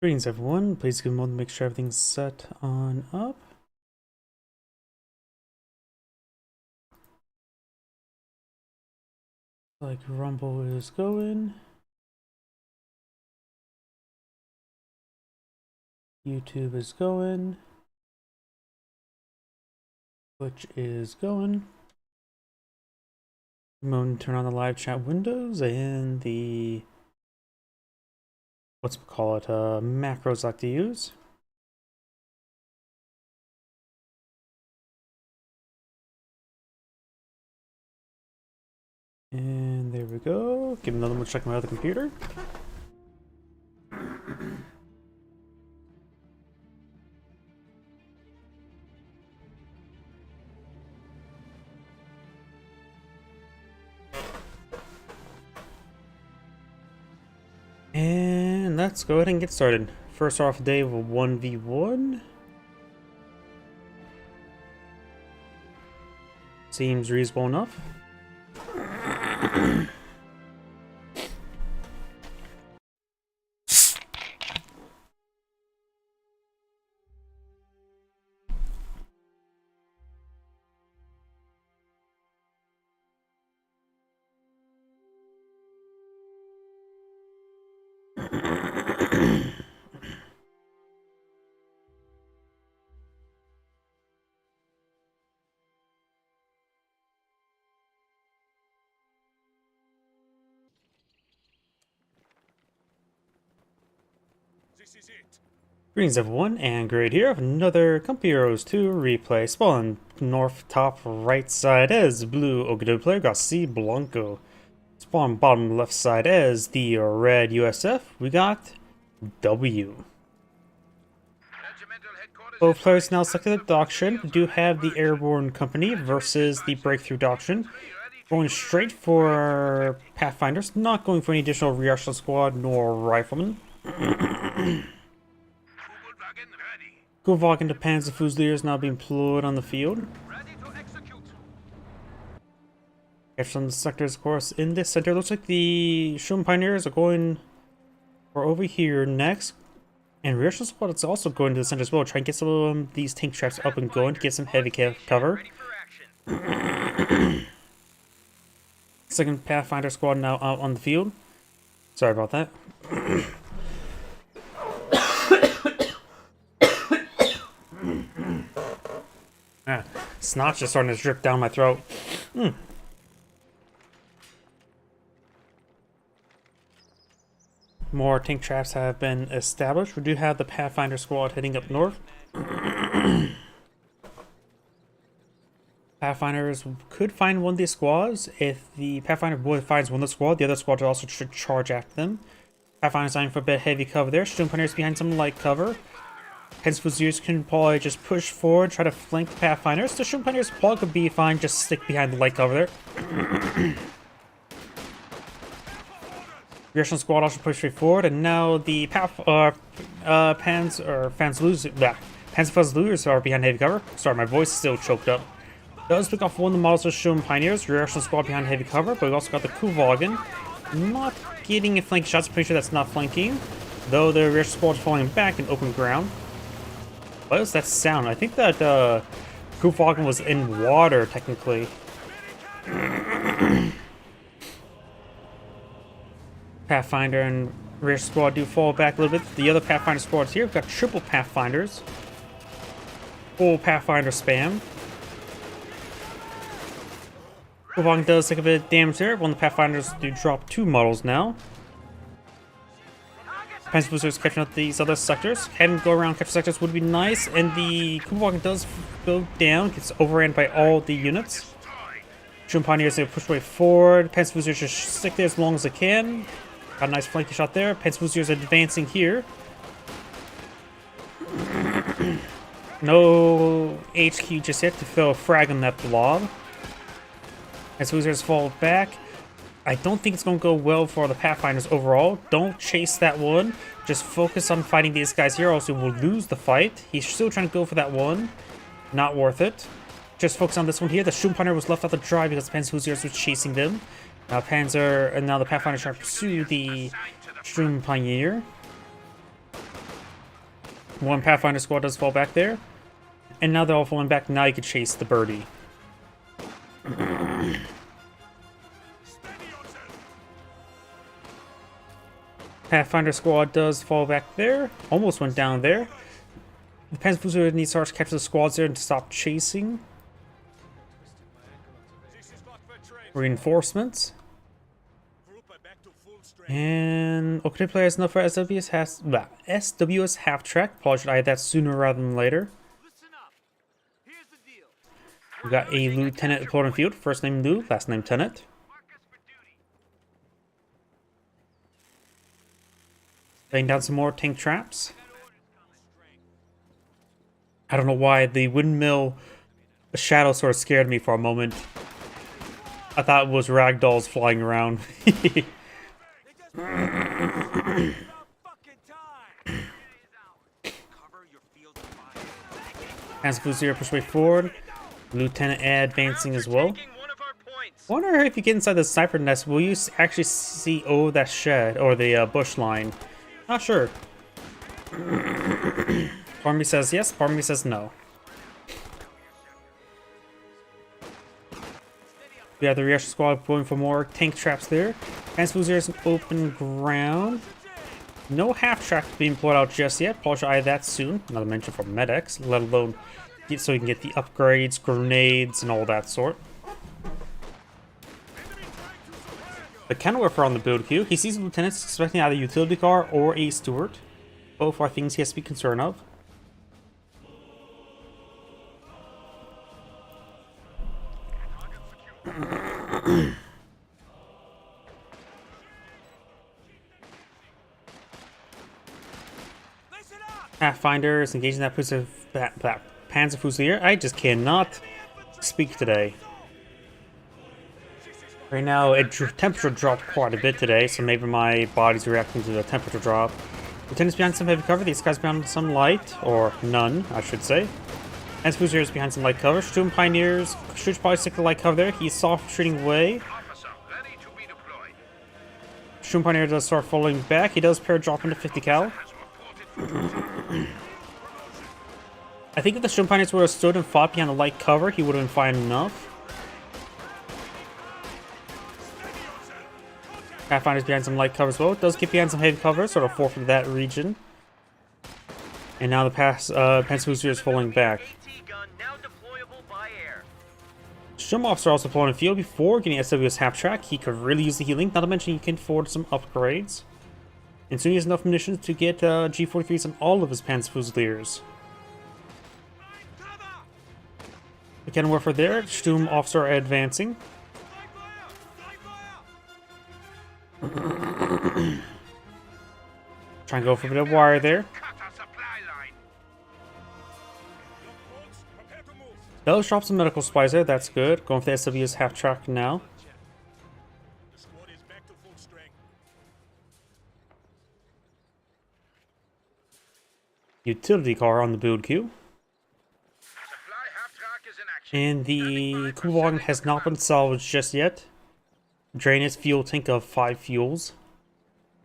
Greetings everyone, please give a moment to make sure everything's set on up. Like Rumble is going. YouTube is going. Twitch is going. Moment to turn on the live chat windows and the macros I like to use. And there we go. Give me another one to check my other computer. And let's go ahead and get started. First off, day of a 1v1. Seems reasonable enough. This is it. Greetings everyone, and Great here of another Company Heroes 2 replay. Spawn north top right side as Blue Okido player got C Blanco. Spawn bottom left side as the red USF, we got W. Both players now selected the doctrine. We do have the Airborne Company versus the Breakthrough Doctrine. Going straight for Pathfinders, not going for any additional reaction squad nor riflemen. Gullwagen to Panzer Fusiliers now being deployed on the field. Catch some sectors, of course, in this center. Looks like the Shun Pioneers are going for over here next. And reaction squad is also going to the center as well. Try and get some of these tank traps up and going to get some heavy cover. Second Pathfinder squad now out on the field. Sorry about that. Snot's just starting to drip down my throat. More tank traps have been established. We do have the Pathfinder squad heading up north. Pathfinders could find one of these squads. If the Pathfinder boy finds one of the squad, the other squad also should charge after them. Pathfinder's eyeing for a bit of heavy cover there. Shun Pioneers behind some light cover. Hence Fusiliers can probably just push forward, try to flank the Pathfinders. The Shun Pioneers probably could be fine, just stick behind the light cover there. Reaction squad also push straight forward, and now the Panzer Fusiliers are behind heavy cover. Sorry, my voice is still choked up. Does pick off one of the models of Shun Pioneers. Reaction squad behind heavy cover, but we also got the Gullwagen. Not getting a flank shots, pretty sure that's not flanking. Though the reaction squad is falling back in open ground. What is that sound? I think that Gullwagen was in water, technically. Pathfinder and rear squad do fall back a little bit. The other Pathfinder squads here, we've got triple Pathfinders. Full Pathfinder spam. Gullwagen does take a bit of damage there. One of the Pathfinders do drop 2 models now. Panzer Fusiliers catching up these other sectors. Having go around capture sectors would be nice, and the Gullwagen does go down, gets overran by all the units. Shun Pioneers they push way forward. Panzer Fusiliers just stick there as long as they can. Got a nice flanking shot there. Panzer Fusiliers advancing here. No HQ just yet to throw a frag on that blob. As Fusiliers fall back. I don't think it's going to go well for the Pathfinders overall. Don't chase that one. Just focus on fighting these guys here, or else we'll lose the fight. He's still trying to go for that one. Not worth it. Just focus on this one here. The Shun Pioneer was left out to dry because the Panzer Fusiliers was chasing them. Now the Pathfinder trying to pursue the Shun Pioneer. One Pathfinder squad does fall back there. And now they're all falling back. Now you can chase the birdie. Pathfinder squad does fall back there. Almost went down there. The Panzer needs to capture the squads there and stop chasing. Reinforcements. And okay, players enough for SWS half track. Probably should add that sooner rather than later. We got a lieutenant deployed on field. First name Lou, last name Tenet. Laying down some more tank traps. I don't know why the windmill shadow sort of scared me for a moment. I thought it was ragdolls flying around. As Fusilier push way forward, Lieutenant advancing as well. Wonder if you get inside the sniper nest, will you actually see that shed or the bush line? Not sure. Part of me says yes, part of me says no. We have the reaction squad going for more tank traps there. Transfuser is an open ground. No half track being employed out just yet. Probably should add that soon. Another mention for medics, let alone so you can get the upgrades, grenades, and all that sort. The counterwarfare on the build queue. He sees the lieutenants expecting either a utility car or a steward. Both are things he has to be concerned of. Pathfinder is engaging that Panzer Fusilier. I just cannot speak today. Right now, temperature dropped quite a bit today, so maybe my body's reacting to the temperature drop. Lieutenant's behind some heavy cover. These guys behind some light, or none, I should say. And Fusilier is behind some light cover. Sturm Pioneers should probably stick to light cover there. He's soft retreating away. Sturm Pioneer does start falling back. He does pair drop into 50 cal. I think if the Sturm Pioneers would have stood and fought behind the light cover, he would have been fine enough. Pathfinder's behind some light cover as well. It does keep behind some heavy cover, sort of forfeit that region. And now the Panzer Fusilier is falling back. Sturm Officer also pulling in field before getting SWS half track. He could really use the healing, not to mention he can afford some upgrades. And soon he has enough munitions to get G43s on all of his Panzer Fusiliers. The cannon warfare there. Sturm Officer advancing. Try and go for a bit of wire there. Those drop some medical supplies there, that's good. Going for the SW's half track now. Utility car on the build queue. And the Kugelwagen has not been salvaged just yet. Drain its fuel tank of 5 fuels,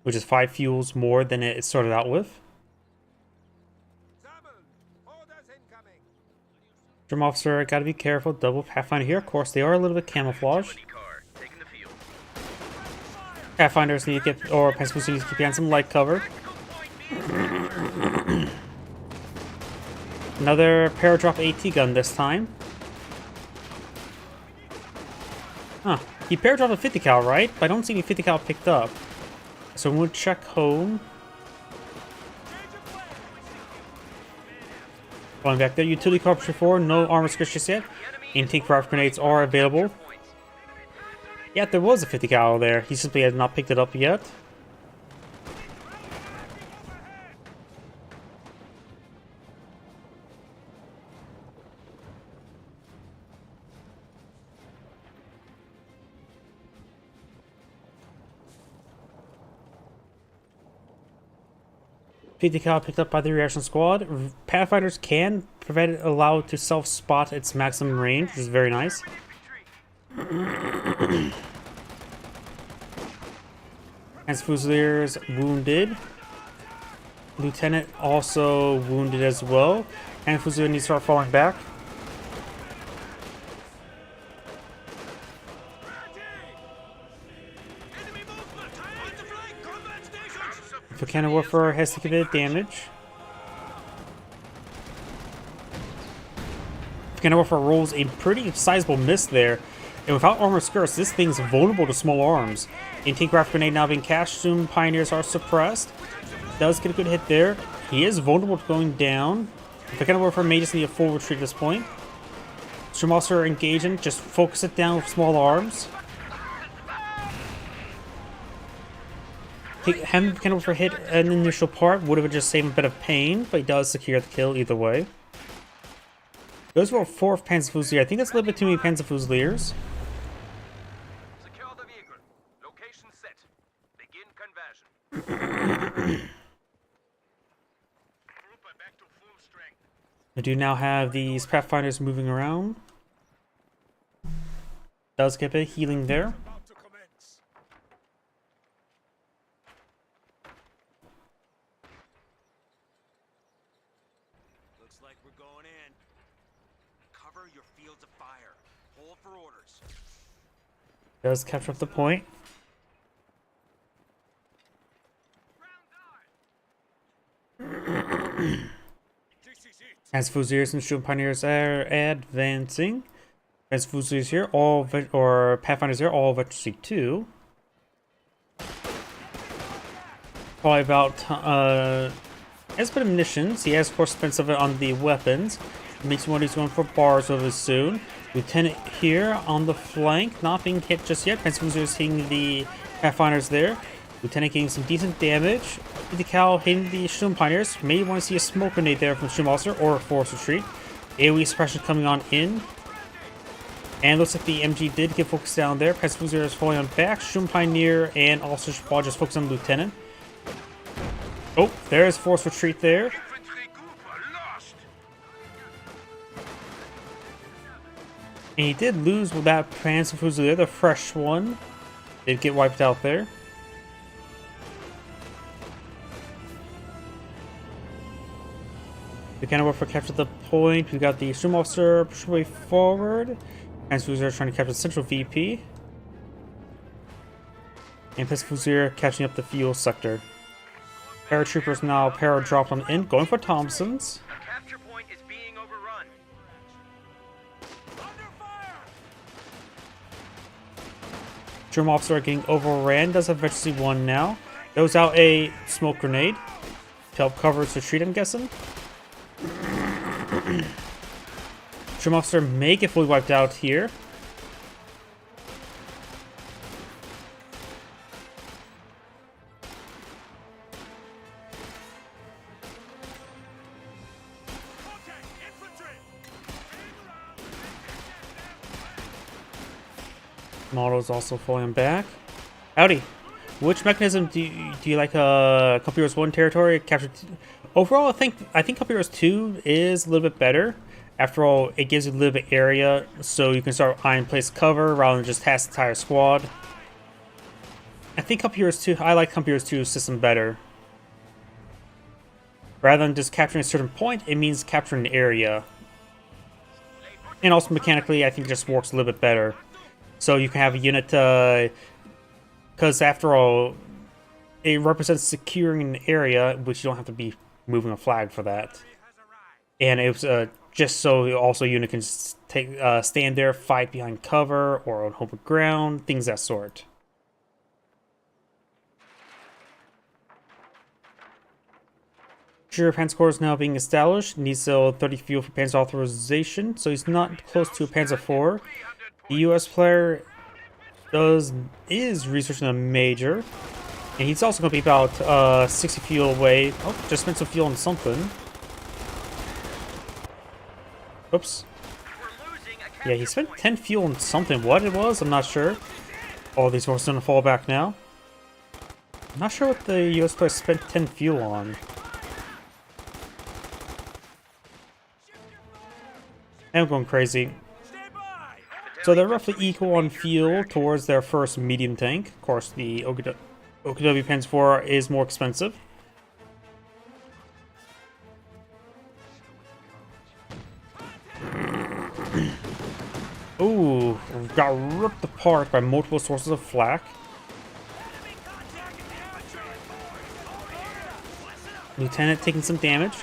which is 5 fuels more than it started out with. Drum officer, gotta be careful. Double Pathfinder here. Of course, they are a little bit camouflaged. Pathfinders need to get, or Panzer needs to keep behind some light cover. Another paradrop AT gun this time. Huh. He paradropped a 50 cal, right? But I don't see any 50 cal picked up. So we'll check home. Going back there, utility car before, no armor skirts just yet. Intake rifle grenades are available. Yeah, there was a 50 cal there. He simply has not picked it up yet. Fifty cal picked up by the reaction squad. Pathfinders can prevent it allowed to self-spot its maximum range, which is very nice. As Fusiliers wounded. Lieutenant also wounded as well. And Fuzue needs to start falling back. Volcano Warfare has taken a bit of damage. Volcano Warfare rolls a pretty sizable miss there. And without armor skirts, this thing's vulnerable to small arms. Anti-craft grenade now being cast, soon pioneers are suppressed. Does get a good hit there. He is vulnerable to going down. Volcano Warfare may just need a full retreat at this point. Stream Officer engaging, just focus it down with small arms. Having Volcano Warfare hit an initial part would have just saved a bit of pain, but he does secure the kill either way. Goes for a 4th Panzerfusilier. I think that's a little bit too many Panzerfusiliers. Secure the vehicle. Location set. Begin conversion. Trooper back to full strength. I do now have these Pathfinders moving around. Does get a bit of healing there. About to commence. Looks like we're going in. Cover your fields of fire. Hold for orders. Does capture up the point. This is it. As Fusiliers and Student Pioneers are advancing. As Fusiliers here, or Pathfinders here, all Veteran Seek 2. Probably about, has a bit of munitions. He has, of course, spent some of it on the weapons. Makes me wonder he's going for bars over soon. Lieutenant here on the flank, not being hit just yet. Fusiliers hitting the Pathfinders there. Lieutenant getting some decent damage. The Cal hitting the Student Pioneers. May want to see a smoke grenade there from the Student Officer or a forced retreat. AoE suppression coming on in. And looks like the MG did get focused down there. Fusilier is falling on back. Student Pioneer and also Squad just focused on the Lieutenant. Oh, there's forced retreat there. Infantry group lost. And he did lose with that Panzerfusilier, the fresh one. Did get wiped out there. The Cannon Warfare captured the point. We got the Stream Officer push way forward. Panzerfusilier trying to capture the central VP. And Panzerfusilier catching up the fuel sector. Paratroopers now para-dropped on in, going for Thompsons. The capture point is being overrun. Under fire. Stream Officer getting overran. Does have Veteran C1 now. Throws out a smoke grenade to help cover its retreat, I'm guessing. Stream Officer may get fully wiped out here. Model's also falling back. Howdy. Which mechanism do you like? Couple Heroes 1 territory captured. Overall, I think Couple Heroes 2 is a little bit better. After all, it gives you a little bit area, so you can start eyeing place cover rather than just task the entire squad. I think Couple Heroes 2. I like Couple Heroes 2's system better. Rather than just capturing a certain point, it means capturing an area. And also mechanically, I think it just works a little bit better. So you can have a unit, because after all, it represents securing an area, which you don't have to be moving a flag for that. And it was just so also a unit can take, stand there, fight behind cover or on open ground, things that sort. Sure, Panzer Corps is now being established. Needs 30 fuel for Panzer authorization, so he's not close to a Panzer IV. The US player is researching a major, and he's also going to be about 60 fuel away. Oh, just spent some fuel on something. Oops. Yeah, he spent 10 fuel on something. What it was, I'm not sure. All these horses are going to fall back now. I'm not sure what the US player spent 10 fuel on. I'm going crazy. So they're roughly equal on fuel towards their first medium tank. Of course, the OKW Panzer IV is more expensive. got ripped apart by multiple sources of flak. Lieutenant taking some damage.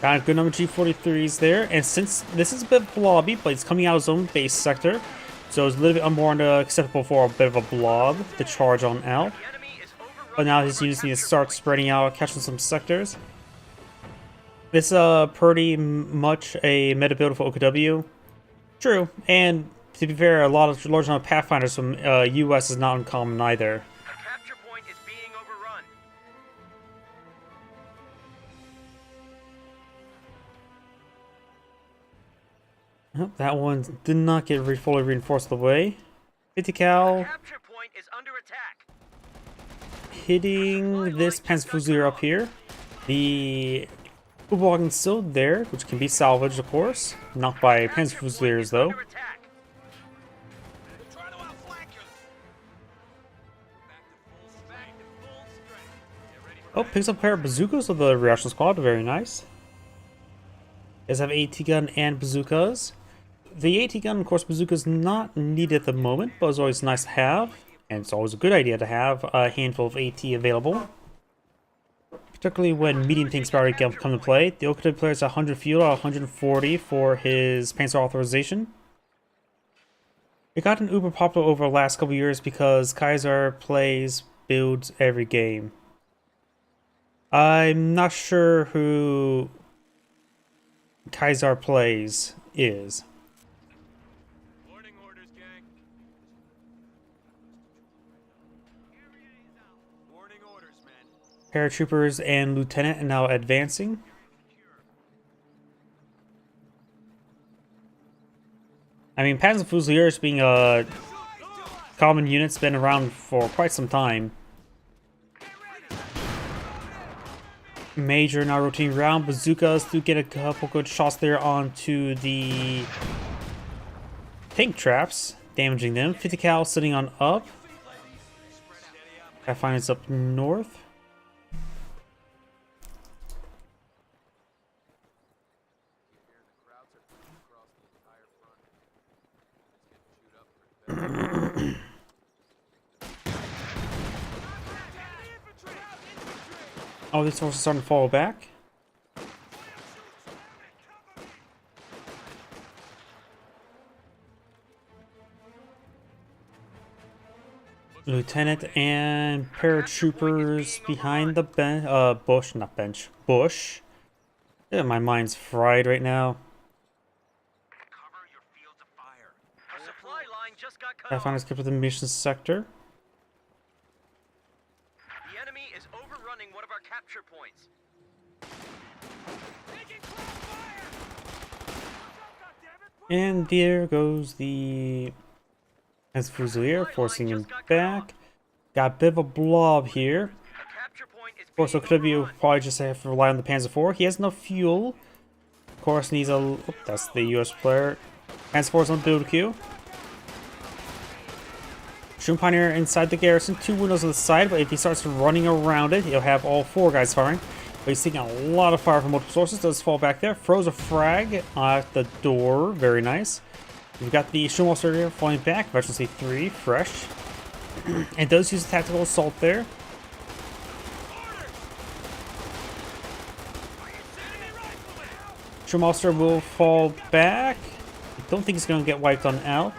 Got a good number of G43s there, and since this is a bit blobby, but it's coming out of his own base sector, so it's a little bit more acceptable for a bit of a blob to charge on out. But now his units need to start spreading out, catching some sectors. This is pretty much a meta build for OKW. True, and to be fair, a large number of Pathfinders from US is not uncommon either. A capture point is being overrun. Oh, that one did not get fully reinforced all the way. 50 cal. Capture point is under attack. Hitting this Panzer Fusilier up here. The U-Wagen is still there, which can be salvaged, of course. Not by Panzer Fusiliers, though. Oh, picks up a pair of bazookas of the reaction squad. Very nice. Guys have AT gun and bazookas. The AT gun, of course, bazooka is not needed at the moment, but it's always nice to have. And it's always a good idea to have a handful of AT available. Particularly when medium tanks probably come to play. The OKW player is 100 fuel, 140 for his Panzer authorization. It got an uber popular over the last couple years because Kaiser builds every game. I'm not sure who Kaiser plays is. Morning orders, gang. Morning orders, men. Paratroopers and Lieutenant are now advancing. I mean, Panzer Fusiliers being a common unit's been around for quite some time. Major now rotating around. Bazookas do get a couple good shots there onto the tank traps, damaging them. 50 cal sitting on up. Pathfinder's up north. Oh, this horse is starting to fall back. Lieutenant and paratroopers behind the bush. Yeah, my mind's fried right now. Cover your fields of fire. A supply line just got cut off. Pathfinder's kept with the mission sector. The enemy is overrunning one of our capture points. And there goes the Fusilier, forcing him back. Got a bit of a blob here. Of course, OKW probably just have to rely on the Panzer IV. He has no fuel. Of course, needs a... Oh, that's the US player. Panzer IV is on build queue. Shroom Pioneer inside the garrison. 2 windows on the side, but if he starts running around it, he'll have all 4 guys firing. But he's taking a lot of fire from multiple sources. Does fall back there. Throws a frag at the door. Very nice. We've got the Shroom Officer here falling back. Veteran C3, fresh. And does use a tactical assault there. Shroom Officer will fall back. I don't think he's going to get wiped on out.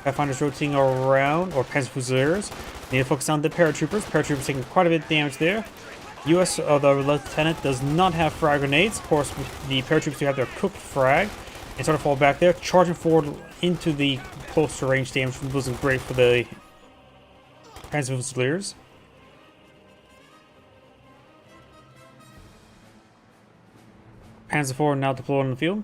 Pathfinder's rotating around, or Panzer Fusiliers. Need to focus on the paratroopers. Paratroopers taking quite a bit of damage there. US, the Lieutenant does not have frag grenades. Of course, the paratroopers do have their cooked frag. And sort of fall back there, charging forward into the closer range damage, which wasn't great for the Panzer Fusiliers. Panzer IV now deployed on the field.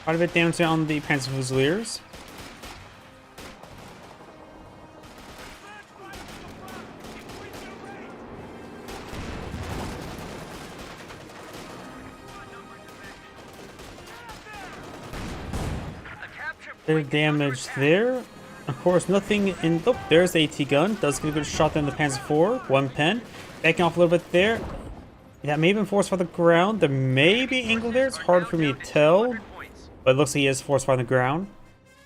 Quite a bit damage on the Panzer Fusiliers. Bit of damage there. Of course, nothing in... Oh, there's the AT gun. Does get a good shot there in the Panzer IV. One pen. Backing off a little bit there. That may have been forced by the ground. There may be angle there. It's hard for me to tell. But it looks like he is forced by the ground.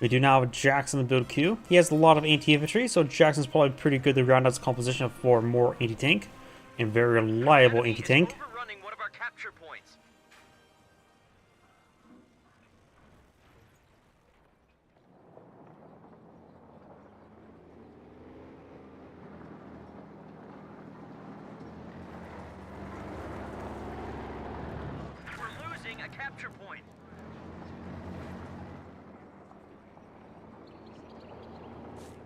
We do now have Jackson in the build queue. He has a lot of anti-infantry, so Jackson's probably pretty good to round out his composition for more anti-tank. And very reliable anti-tank. Capture point.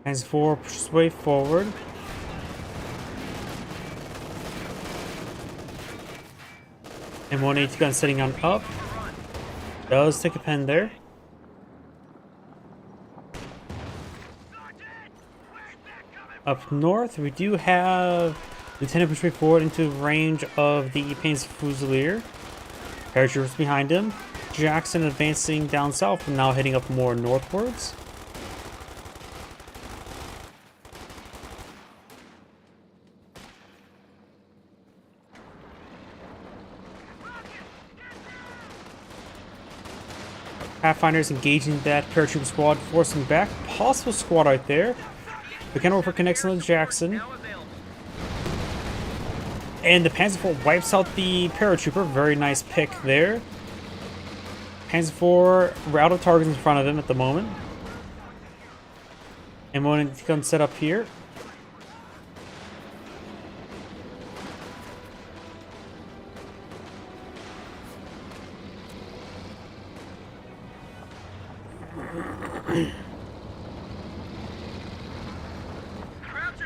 Panzer IV pushes way forward. And one AT gun sitting on up. Does take a pen there. Up north, we do have Lieutenant pushing forward into range of the Panzer Fusilier. Paratroopers behind him. Jackson advancing down south, now heading up more northwards. Pathfinders engaging that paratrooper squad, forcing back. Possible squad out there. The counter connects on the Jackson. And the Panzer IV wipes out the paratrooper. Very nice pick there. Panzer IV out of targets in front of him at the moment. And one gun set up here.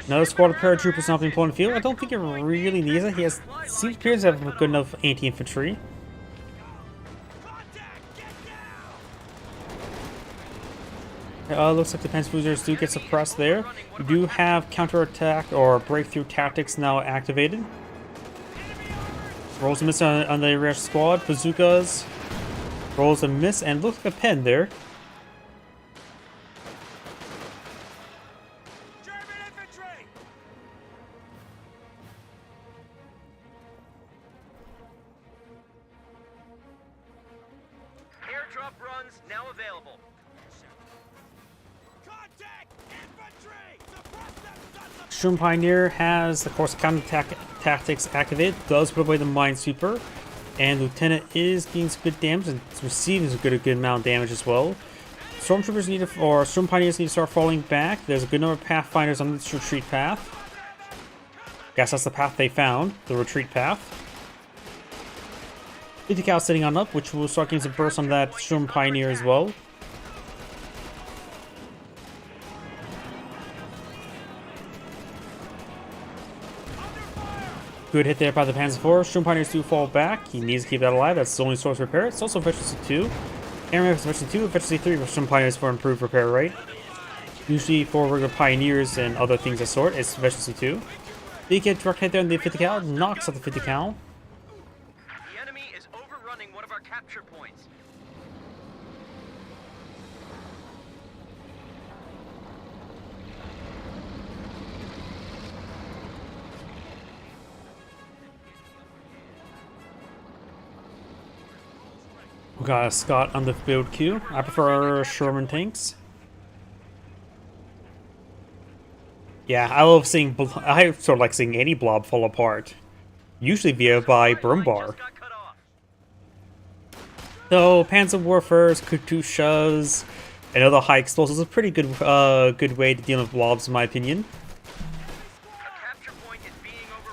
Another squad of paratroopers not being put on the field. I don't think it really needs it. He appears to have good enough anti-infantry. Looks like the Panzer Fusiliers do get suppressed there. We do have counterattack or breakthrough tactics now activated. Rolls a miss on the rear squad. Bazookas. Rolls a miss and looks like a pen there. Sturm Pioneer has, of course, counter-attack tactics activated, does put away the Minesweeper, and Lieutenant is getting some good damage and receiving a good amount of damage as well. Stormtroopers need to, or Sturm Pioneers need to start falling back. There's a good number of Pathfinders on this retreat path. Guess that's the path they found, the retreat path. 50 cal sitting on up, which will start getting some bursts on that Sturm Pioneer as well. Good hit there by the Panzer IV. Sturm Pioneers do fall back. He needs to keep that alive. That's the only source of repair. It's also Efficiency 2. Airman Efficiency 2, Efficiency 3 for Sturm Pioneers for improved repair rate. Usually for regular Pioneers and other things of sort, it's Efficiency 2. They get direct hit there on the 50 cal, knocks out the 50 cal. The enemy is overrunning one of our capture points. We got a Scott on the build queue. I prefer Sherman tanks. Yeah, I love seeing. I sort of like seeing any blob fall apart. Usually via by Brumbar. Though Panzer Warfare's Katyushas and other high explosives is a pretty good good way to deal with blobs, in my opinion.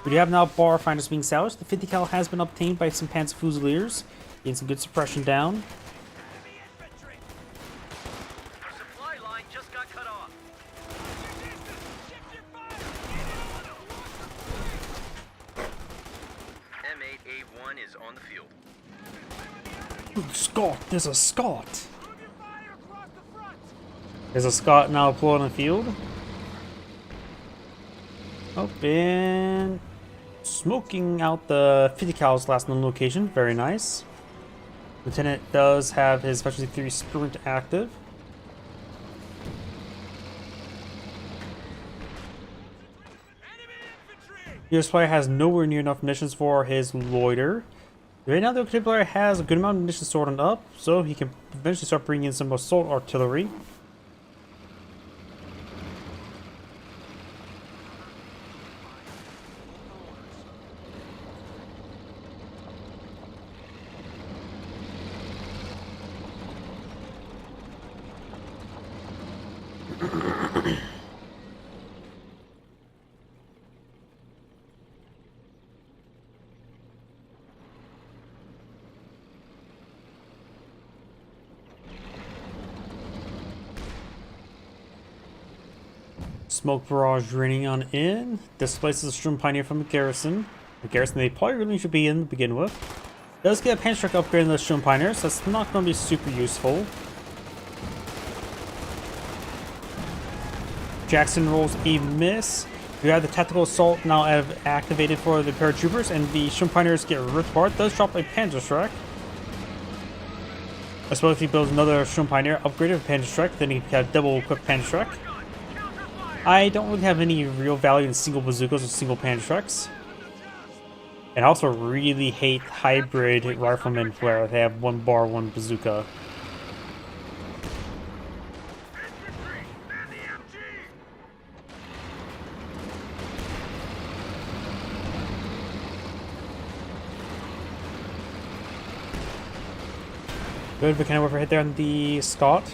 We do have now bar finders being salvaged. The 50 cal has been obtained by some Panzer Fusiliers. Getting some good suppression down. Supply line just got cut off. M8A1 is on the field. Ooh, Scott! There's a Scott! There's a Scott now deployed on the field. Oh, and smoking out the 50 cal's last known location. Very nice. Lieutenant does have his Specialty 3 sprint active. US player has nowhere near enough munitions for his loiter. Right now, the OK player has a good amount of munitions stored on up, so he can eventually start bringing in some assault artillery. Smoke barrage raining on in. Displaces the Strum Pioneer from the garrison. The garrison they probably really should be in to begin with. Does get a Panzer Strike upgrade in the Strum Pioneers, so that's not going to be super useful. Jackson rolls a miss. We have the Tactical Assault now activated for the paratroopers, and the Strum Pioneers get ripped apart. Does drop a Panzer Strike. I suppose if he builds another Strum Pioneer upgraded with Panzer Strike, then he can have double equipped Panzer Strike. I don't really have any real value in single bazookas or single Panzer Strikes. And I also really hate hybrid riflemen where they have one bar, one bazooka. Good, but can I ever hit there on the Scott?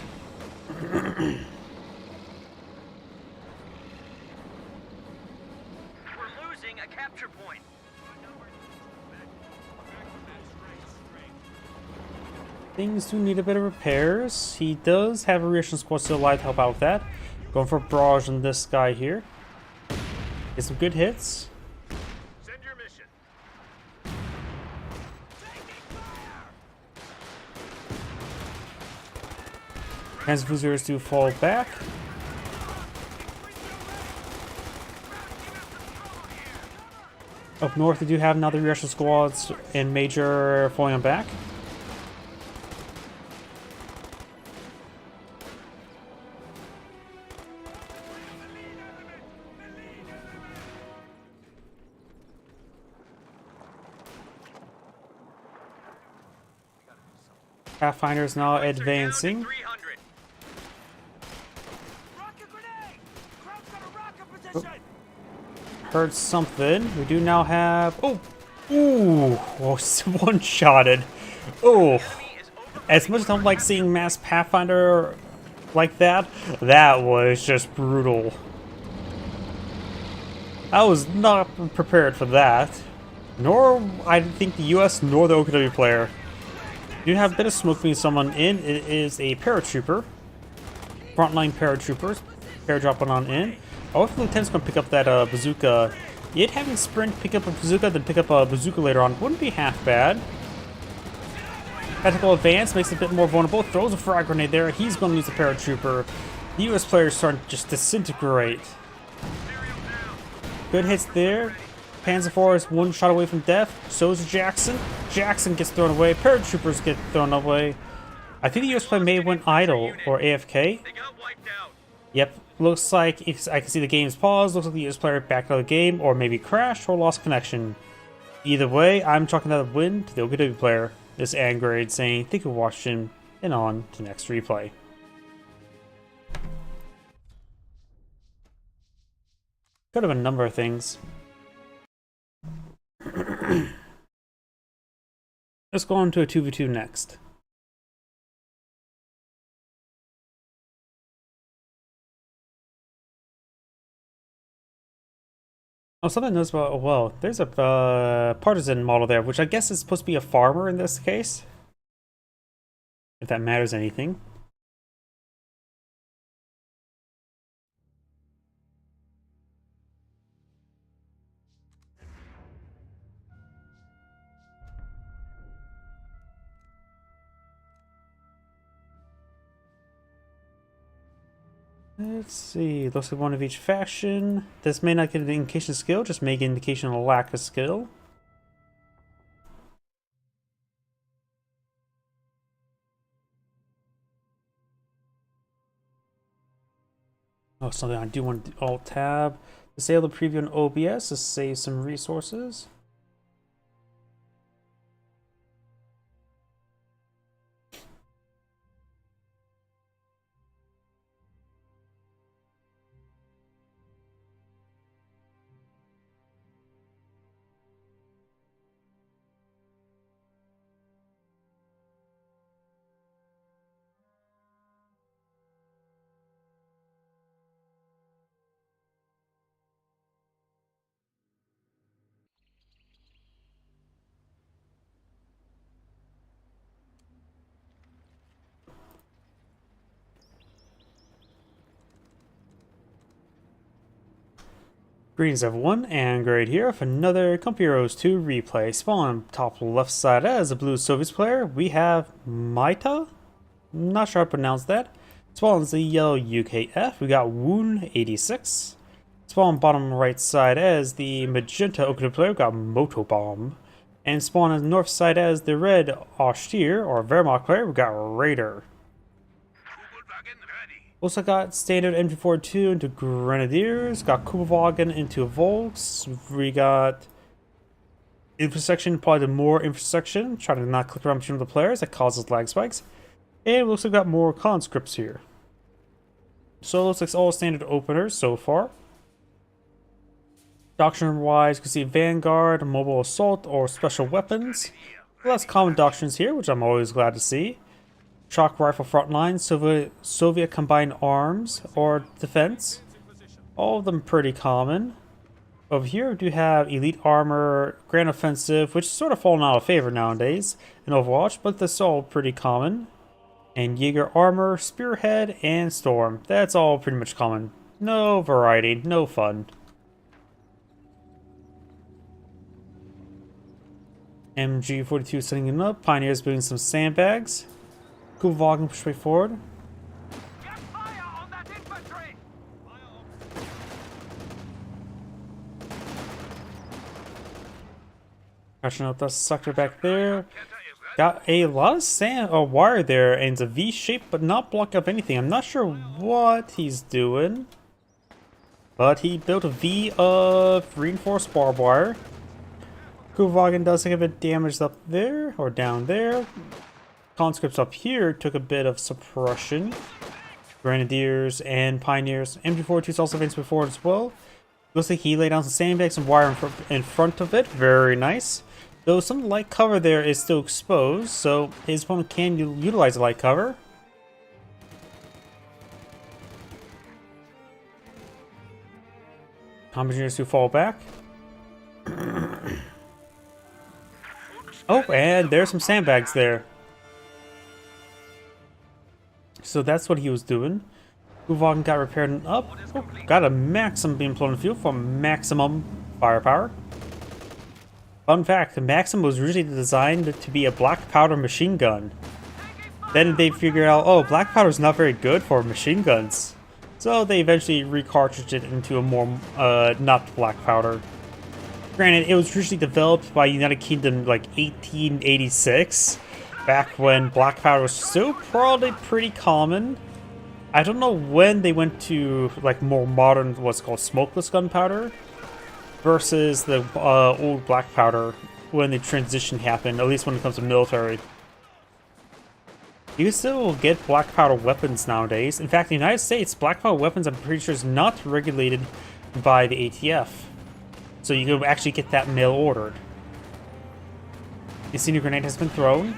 Things do need a bit of repairs. He does have a reaction squad still alive to help out with that. Going for a barrage on this guy here. Get some good hits. Send your mission. Panzer do fall back. Up north, they do have another reaction squads and major falling on back. Pathfinder is now advancing. Oh. Heard something. We do now have. Oh! Ooh! Oh, one-shotted. Oh! As much as I don't like seeing mass Pathfinder like that, that was just brutal. I was not prepared for that. Nor, I think, the US nor the OKW player. You have a bit of smoke being someone in. It is a paratrooper. Frontline paratroopers. Paradropping on in. I wonder if the lieutenant's going to pick up that bazooka. Yet having Sprint pick up a bazooka, then pick up a bazooka later on wouldn't be half bad. Tactical advance makes it a bit more vulnerable. Throws a frag grenade there. He's going to use a paratrooper. The US player is starting to just disintegrate. Good hits there. Panzer IV is one shot away from death. So is Jackson. Jackson gets thrown away. Paratroopers get thrown away. I think the US player may have went idle or AFK. Yep. Looks like if I can see the game's paused. Looks like the US player backed out of the game or maybe crashed or lost connection. Either way, I'm chalking that a win to the OKW player. This Angrade saying thank you for watching and on to next replay. Could have a number of things. Let's go on to a 2v2 next. Oh, something I noticed about, oh, well, there's a partisan model there, which I guess is supposed to be a farmer in this case. If that matters anything. Let's see, looks like one of each faction. This may not get an indication of skill, just make an indication of a lack of skill. Oh, something I do want to alt-tab. Disable the preview on OBS to save some resources. Greetings everyone, and Grade here with another Company Heroes 2 replay. Spawn top left side as a blue Soviets player, we have Maita? Not sure how to pronounce that. Spawn the yellow UKF, we got Woon 86. Spawn bottom right side as the magenta Okinawa player, we got Motobomb. And spawn on the north side as the red Austere or Wehrmacht player, we got Raider. Also got standard MG42 into Grenadiers, got Kubelwagen into Volks, we got Intersection, probably the more intersection, trying to not click around between the players, that causes lag spikes. And we also got more conscripts here. So it looks like all standard openers so far. Doctrine wise, you can see Vanguard, Mobile Assault, or Special Weapons. Less common doctrines here, which I'm always glad to see. Shock Rifle Frontline, Soviet Combined Arms, or Defense. All of them pretty common. Over here we do have Elite Armor, Grand Offensive, which is sort of fallen out of favor nowadays in Overwatch, but that's all pretty common. And Jaeger Armor, Spearhead, and Storm. That's all pretty much common. No variety, no fun. MG42 setting it up, Pioneers building some sandbags. Cool volume, push way forward. Get fire on that infantry! Catching up that sucker back there. Got a lot of sand or wire there, and it's a V shape, but not block up anything. I'm not sure what he's doing, but he built a V of reinforced barbed wire. Kuvagan does take a bit damaged up there or down there. Conscripts up here took a bit of suppression. Grenadiers and Pioneers. MG42 is also advanced before as well. Looks like he laid down some sandbags and wire in front of it. Very nice. Though some light cover there is still exposed, so his opponent can utilize the light cover. Engineers who fall back. Oh, and there's some sandbags there. So that's what he was doing. Kuvagan got repaired and up. Oh, got a Maxim being blown in the field for maximum firepower. Fun fact, the Maxim was originally designed to be a black powder machine gun. Then they figured out, oh, black powder is not very good for machine guns. So they eventually recartridged it into a more, not black powder. Granted, it was originally developed by United Kingdom like 1886. Back when black powder was still probably pretty common. I don't know when they went to like more modern, what's called smokeless gunpowder, versus the old black powder when the transition happened, at least when it comes to military. You can still get black powder weapons nowadays. In fact, in the United States, black powder weapons I'm pretty sure is not regulated by the ATF. So you can actually get that mail ordered. The senior grenade has been thrown.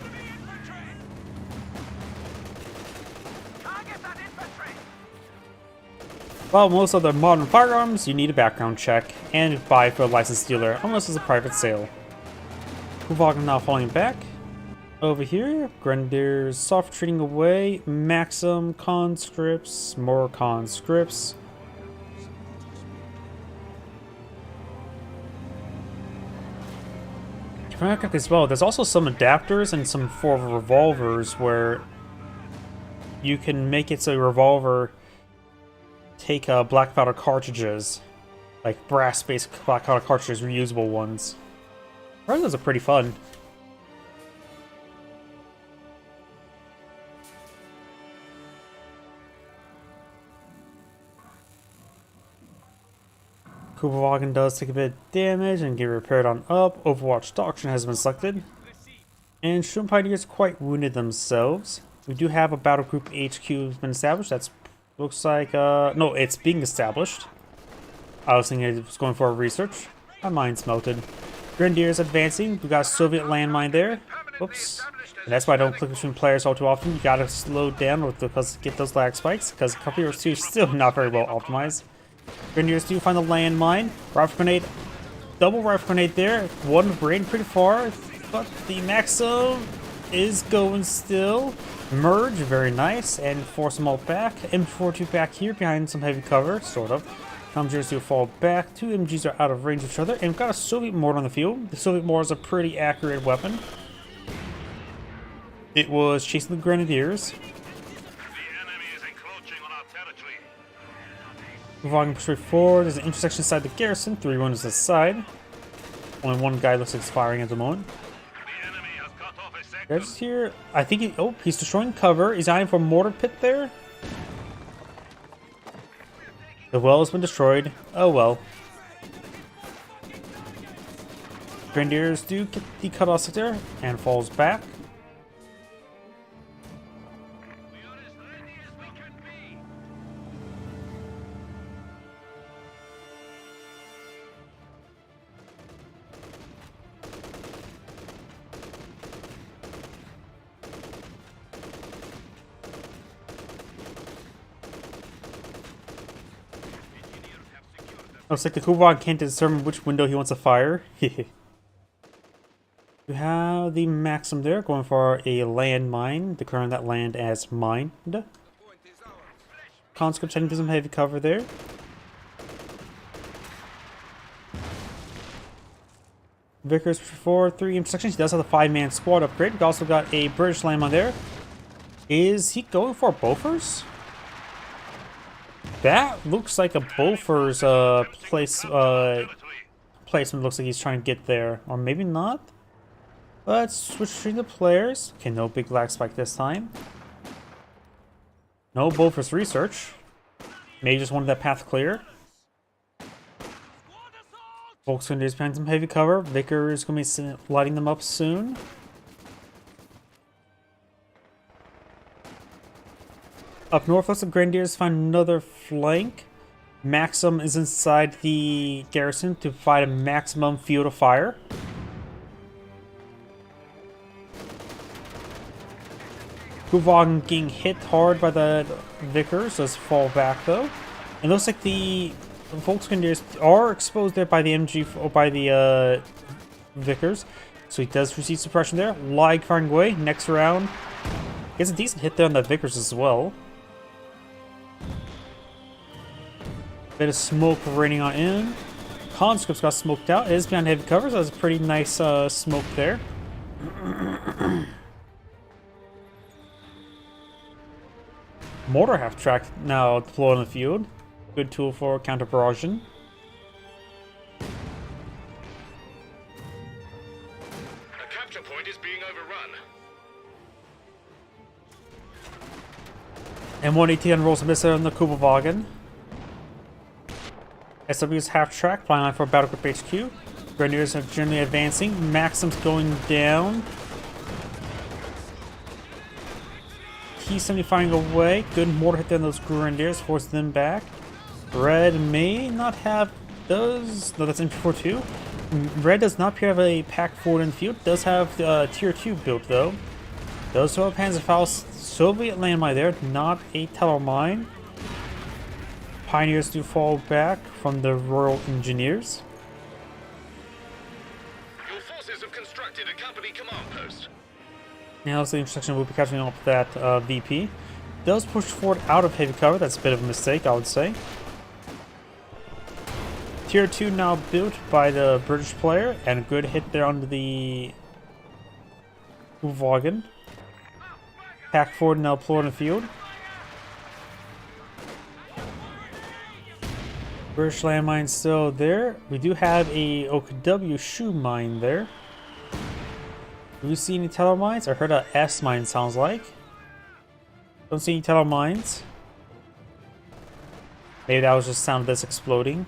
While most other modern firearms, you need a background check and buy for a licensed dealer, unless it's a private sale. Kuvagan now falling back. Over here, Grenadiers soft trading away, Maxim, conscripts, more conscripts. If I look at this well, there's also some adapters and some for revolvers where you can make it so a revolver take black powder cartridges, like brass-based black powder cartridges, reusable ones. I think those are pretty fun. Cooper Wagon does take a bit of damage and get repaired on up. Overwatch Doctrine has been selected. And Shroom Pioneers quite wounded themselves. We do have a battle group HQ has been established. That's looks like no, it's being established. I was thinking it was going for a research. My mind's melted. Grenadiers advancing. We got a Soviet landmine there. Whoops. And that's why I don't click between players all too often. You gotta slow down because get those lag spikes. Because Company 2 is still not very well optimized. Grenadiers do find the landmine. Rifle grenade. Double rifle grenade there. One brain pretty far. But the Maxim is going still. Merge, very nice. And force them all back. M42 back here behind some heavy cover, sort of. MGs do fall back. Two MGs are out of range of each other. And we've got a Soviet mortar on the field. The Soviet mortar is a pretty accurate weapon. It was chasing the Grenadiers. The enemy is encroaching on our territory. Moving straight forward. There's an intersection inside the garrison. 3 wounds to the side. Only one guy looks like he's firing at the moment. The enemy has cut off a sector. There's here. I think he. Oh, he's destroying cover. He's eyeing for a mortar pit there. The well has been destroyed. Oh well. Grenadiers do get the cutoff sector and falls back. We are as ready as we can be. Looks like the Kubwa can't determine which window he wants to fire. We have the Maxim there going for a landmine, declaring that land as mined. Conscript checking through some heavy cover there. Vickers for 3 intersections. He does have the 5-man squad upgrade. We also got a British landmine there. Is he going for Bofors? That looks like a Bofors placement. Looks like he's trying to get there, or maybe not. Let's switch between the players. Okay, no big lag spike this time. No Bofors research. Maybe just wanted that path clear. Volkswagen is behind some heavy cover. Vicker is going to be lighting them up soon. Up north, looks like Grenadiers find another flank. Maxim is inside the garrison to provide a maximum field of fire. Guvon getting hit hard by the Vickers, does fall back though. It looks like the Volksgrenadiers are exposed there by the MG or by the Vickers, so he does receive suppression there. Lag firing away. Next round, gets a decent hit there on the Vickers as well. Bit of smoke raining on in. Conscripts got smoked out. It is behind heavy cover, so that's a pretty nice smoke there. Mortar half track now deployed on the field. Good tool for counter barraging. A capture point is being overrun. M118 unrolls a missile on the Kubelwagen. SW's half track, flying line for Battle Group HQ. Grenadiers are generally advancing. Maxim's going down. T-70 firing away. Good mortar hit there on those Grenadiers, force them back. Red may not have those. No, that's MP42. Red does not appear to have a pack forward in the field. Does have tier 2 built though. Those are Panzerfaust Soviet landmine there, not a Teller mine. Pioneers do fall back from the Royal Engineers. Your forces have constructed a company command post. Now the intersection will be catching up with that VP. Does push forward out of heavy cover. That's a bit of a mistake, I would say. Tier 2 now built by the British player, and a good hit there onto the Wagen. Pack forward now deployed in the field. British landmine still there. We do have a OKW shoe mine there. Do we see any Teller mines? I heard a S mine sounds like. Don't see any Teller mines. Maybe that was just the sound of this exploding.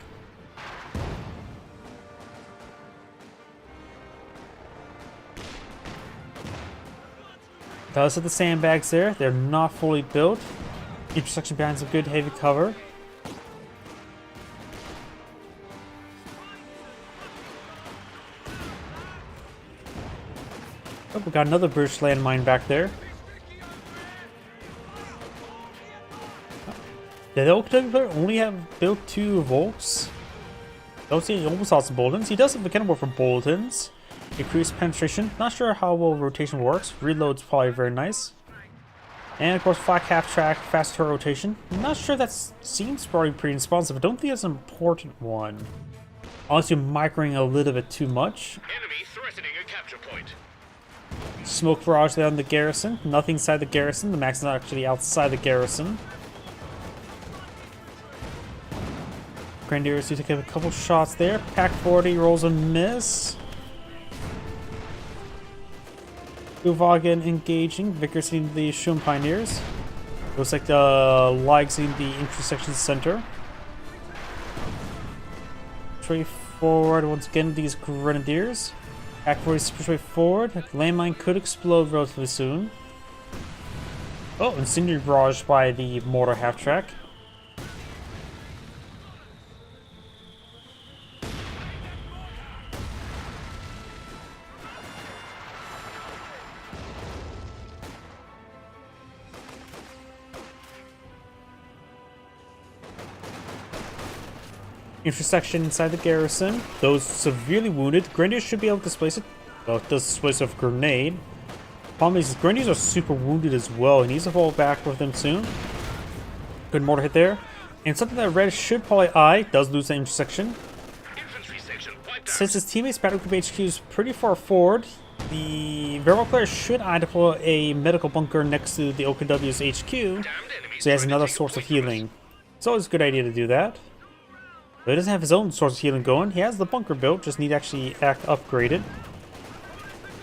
Does have the sandbags there. They're not fully built. Intersection behind some good heavy cover. Oh, we got another British landmine back there. Did the Oak player only have built 2 Volks? Don't see he almost lost some Boltons. He does have the cannonball for Boltons. Increased penetration. Not sure how well rotation works. Reload's probably very nice. And of course, flak half track, fast turret rotation. Not sure that seems probably pretty responsive. I don't think it's an important one. Unless you're microing a little bit too much. Enemy threatening a capture point. Smoke barrage there on the garrison. Nothing inside the garrison. The max is not actually outside the garrison. Grenadiers do take a couple shots there. Pack 40 rolls a miss. Uvagen engaging. Vickers hitting the Shun Pioneers. Looks like the Ligs in the intersection center. Straight forward once again, these Grenadiers. Pack 40 super straight forward. Landmine could explode relatively soon. Oh, incendiary barrage by the mortar half track. Intersection inside the garrison. Those severely wounded. Grenadiers should be able to displace it. Well, it does displace with grenade. Problem is, Grenadiers are super wounded as well. He needs to fall back with them soon. Good mortar hit there. And something that Red should probably eye. Does lose the intersection. Infantry section wiped out. Since his teammate's battle group HQ is pretty far forward, the Verbal player should eye deploy a medical bunker next to the OKW's HQ. So he has another source of healing. It's always a good idea to do that. But he doesn't have his own source of healing going. He has the bunker built, just need to actually upgrade it.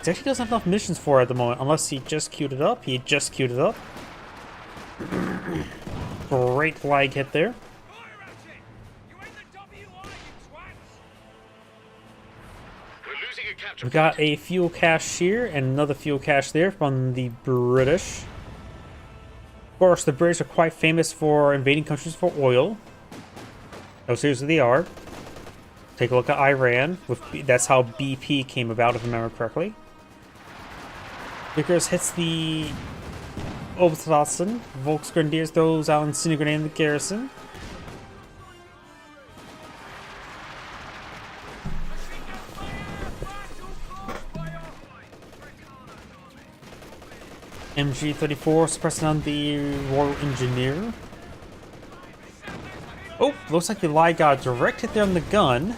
He actually doesn't have enough missions for it at the moment, unless he just queued it up. He just queued it up. Great lag hit there. We're losing a capture We got a fuel cache here and another fuel cache there from the British. Of course, the British are quite famous for invading countries for oil. Oh, seriously, they are. Take a look at Iran. That's how BP came about, if I remember correctly. Vickers hits the Oberstrassen. Volks Grenadiers throws out incendiary grenade in the garrison. MG-34 suppressing on the Royal Engineer. Oh, looks like the Lie got a direct hit there on the gun.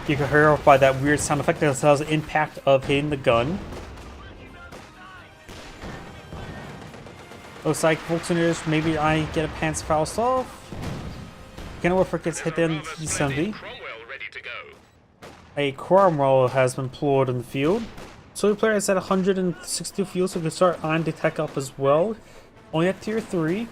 You can hear by that weird sound effect that tells the impact of hitting the gun. Looks like Volkswagen maybe I get a Panzerfaust off. Kenilworth gets hit there in the T-70. A Cromwell has been deployed in the field. So the player is at 162 fuel, so we can start on the tech up as well. Only at tier 3.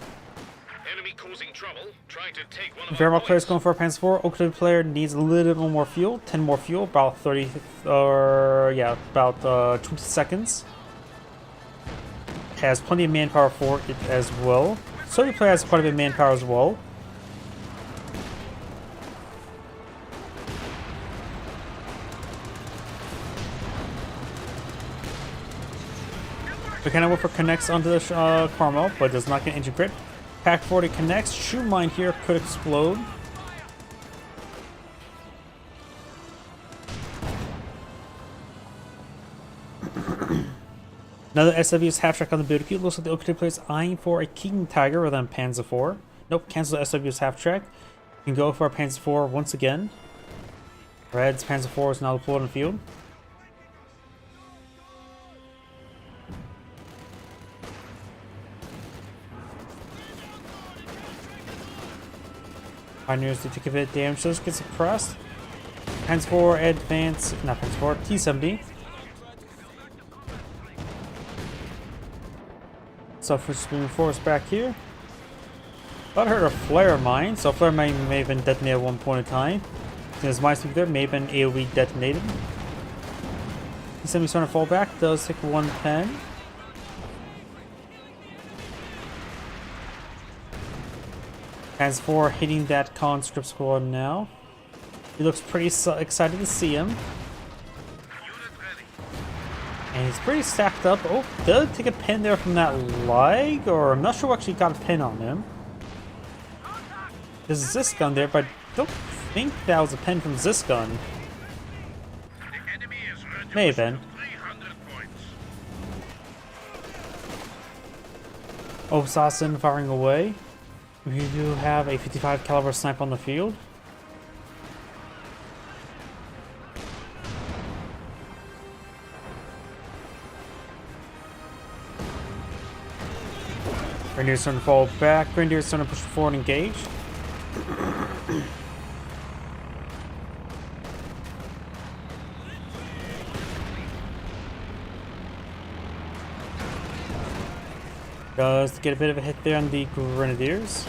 Enemy causing trouble, trying to take one of Vermont player is going for a Panzer 4. Oakland player needs a little bit more fuel. 10 more fuel, about 30, or yeah, about 20 seconds. Has plenty of manpower for it as well. So the player has quite a bit of manpower as well. The Kenilworth connects onto the Carmel, but does not get integrate. Pack 40 connects. Shoe mine here could explode. Another SW's half-track on the build queue. Looks like the OKT player is eyeing for a King Tiger rather than Panzer 4. Nope, cancel the SW's half-track. You can go for a Panzer 4 once again. Red's Panzer 4 is now deployed on the field. Pioneers do take a bit of damage, so this gets suppressed. Panzer 4 advance, not Panzer 4, T-70. Suffers moving force back here. Thought I heard a flare mine, so a flare mine may have been detonated at one point in time. Since my speak there may have been AoE detonated. T-70 starting to fall back, does take one pen. As for hitting that conscript squad now. He looks pretty excited to see him. And he's pretty stacked up. Oh, did take a pin there from that leg, or I'm not sure who actually got a pin on him. There's Zisgun there, but I don't think that was a pin from Zisgun. May have been. Oh, Assassin firing away. We do have a 55 caliber sniper on the field. Grenadier's starting to fall back. Grenadier's starting to push forward and engage. Does get a bit of a hit there on the Grenadiers.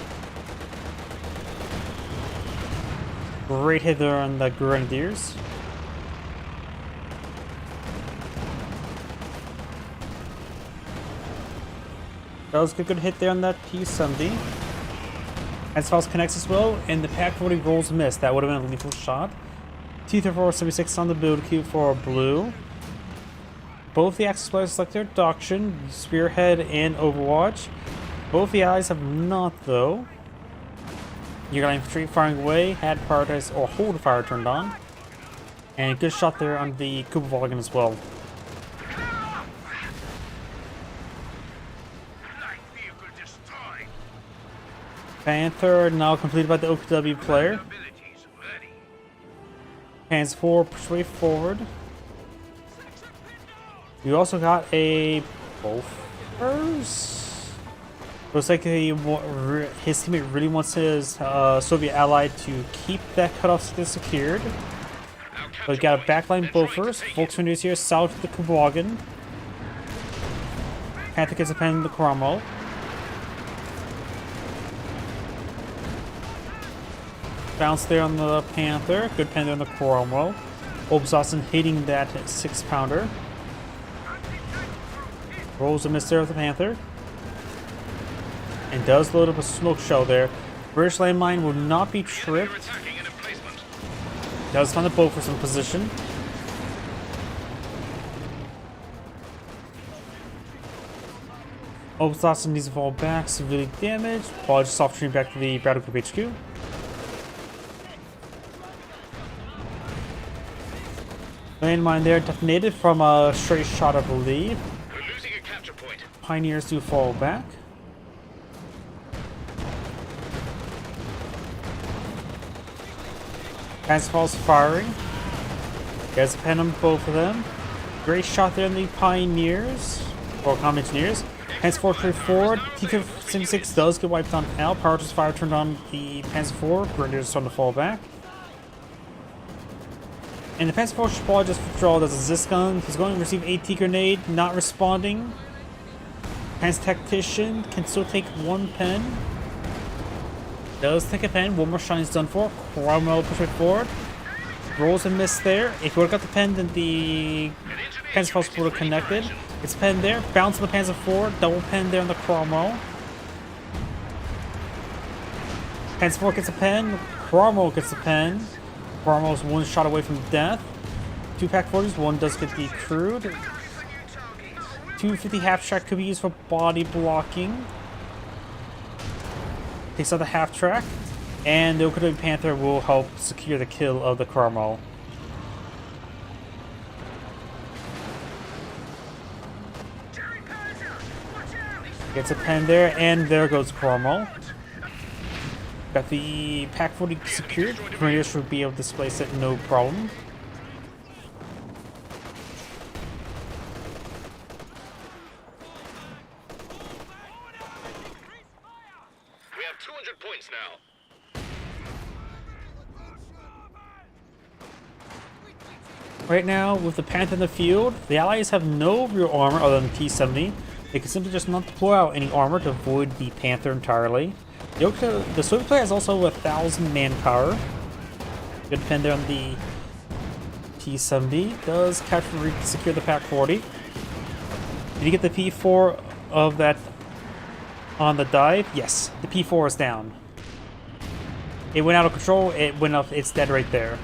Great hit there on the Grenadiers. That was a good hit there on that T-70. As far as connects as well, and the Pack 40 rolls a miss. That would have been a lethal shot. T-3476 on the build queue for blue. Both the Axis players selected Doctrine, Spearhead, and Overwatch. Both the allies have not, though. You got infantry firing away, had prioritize or hold fire turned on. And good shot there on the Cooper Volgan as well. Panther now completed by the OPW player. Hands 4, push way forward. You also got a Bofors. Looks like his teammate really wants his Soviet ally to keep that cutoff secured. But we got a backline Bofors. Volkswagen here, south of the Kubogan. Panther gets a pen in the Cromwell. Bounce there on the Panther. Good pen there on the Cromwell. Obsassin hitting that 6-pounder. Rolls a miss there with the Panther. And does load up a smoke shell there. British landmine will not be tripped. Does find the Bofors in position. Obsassin needs to fall back, severely damaged. Ball just soft stream back to the Battle Group HQ. Landmine there detonated from a straight shot, I believe. We're losing a capture point. Pioneers do fall back. Asphalt firing. Gets a pen on both of them. Great shot there in the Pioneers. Or Common Engineers. Panzer 4 straight forward. T-76 does get wiped on out. Power just fire turned on the Panzer 4. Grenadiers starting to fall back. And the Panzer 4 Spall just withdrawal as a Zisgun. He's going to receive AT grenade, not responding. Panzer Tactician can still take one pen. Does take a pen. One more shot is done for. Cromwell push it forward. Rolls a miss there. If you would have got the pen, then the Panzer 4 would have connected. It's pen there. Bounce on the Panzer 4. Double pen there on the Cromwell. Panzer 4 gets a pen. Cromwell gets a pen. Cromwell's one shot away from death. 2 Pack 40s. One does get decrewed. 250 half track could be used for body blocking. Takes out the half track. And the Okinawan Panther will help secure the kill of the Cromwell. Gets a pen there, and there goes Cromwell. Got the Pack 40 secured. Grenadiers should be able to displace it no problem. We have 200 points now. Right now, with the Panther in the field, the Allies have no real armor other than T-70. They can simply just not deploy out any armor to avoid the Panther entirely. The Soviet player has also 1,000 manpower. Good pen there on the T-70 does capture secure the Pack 40. Did you get the P4 of that on the dive? Yes, the P4 is down. It went out of control, it went up, it's dead right there.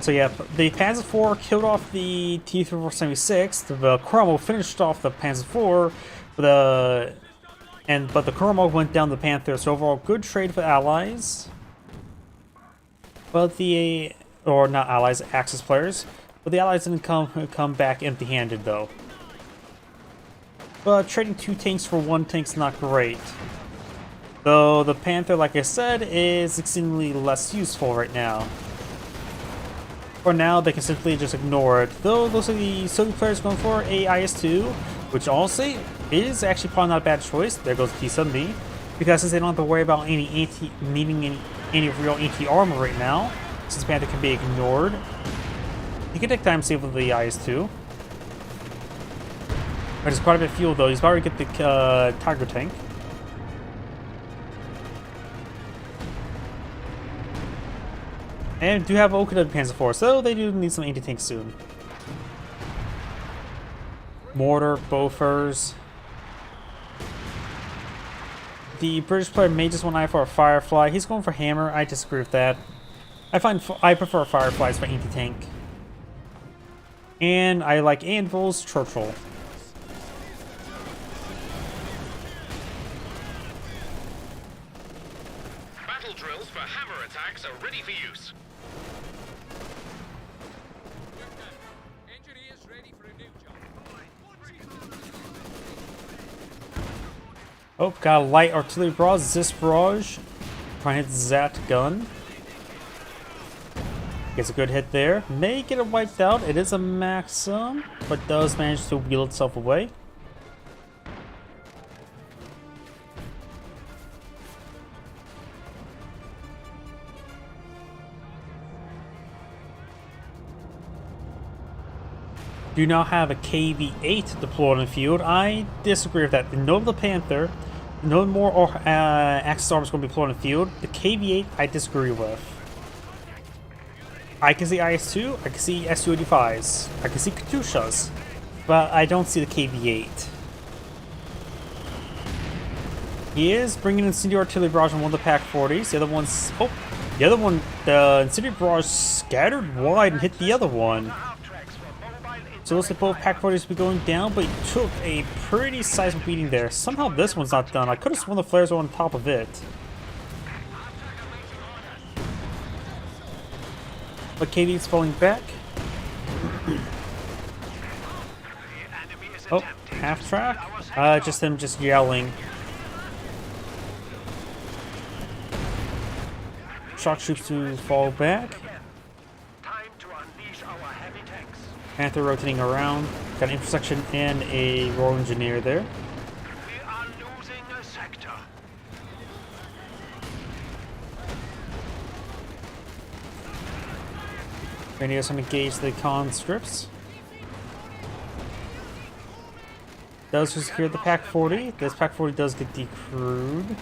So yeah, the Panzer IV killed off the T-3476. The Chromo finished off the Panzer IV, but the Chromo went down the Panther. So overall, good trade for Allies. But or not Allies, Axis players. But the Allies didn't come back empty-handed though. But trading 2 tanks for 1 tank's not great. Though the Panther, like I said, is extremely less useful right now. For now, they can simply just ignore it. Though those are the Soviet players going for a IS-2, which honestly is actually probably not a bad choice. There goes the T-70, because since they don't have to worry about needing any real anti-armor right now, since Panther can be ignored, he can take time save with the IS-2. There's quite a bit of fuel though. He's about to get the Tiger tank. And do have Okuda Panzer IV, so they do need some anti-tanks soon. Mortar, Bofors. The British player may just want to eye for a Firefly. He's going for Hammer. I disagree with that. I prefer Fireflies for anti-tank. And I like Anvil's Churchill. Battle drills for hammer attacks are ready for use. Engineers ready for a new job. Oh, got a light artillery barrage, Zis barrage. Trying to hit Zat gun. Gets a good hit there. May get it wiped out. It is a Maxim, but does manage to wheel itself away. Do now have a KV-8 deployed in the field. I disagree with that. No of the Panther, no more Axis armor is going to be deployed in the field. The KV-8 I disagree with. I can see IS-2, I can see Su-85s, I can see Katyushas, but I don't see the KV-8. He is bringing incendiary artillery barrage on one of the Pack 40s. The other one, the incendiary barrage scattered wide and hit the other one. So it looks like both Pack 40s will be going down, but he took a pretty sizable beating there. Somehow this one's not done. I could have sworn the flares were on top of it. But KV's falling back. Oh, half track? Just him just yelling. Shock troops to fall back. Panther rotating around. Got an intersection and a Royal Engineer there. We are losing a sector. Grenadiers going to engage the conscripts. Does secure the Pack 40. This Pack 40 does get decrewed.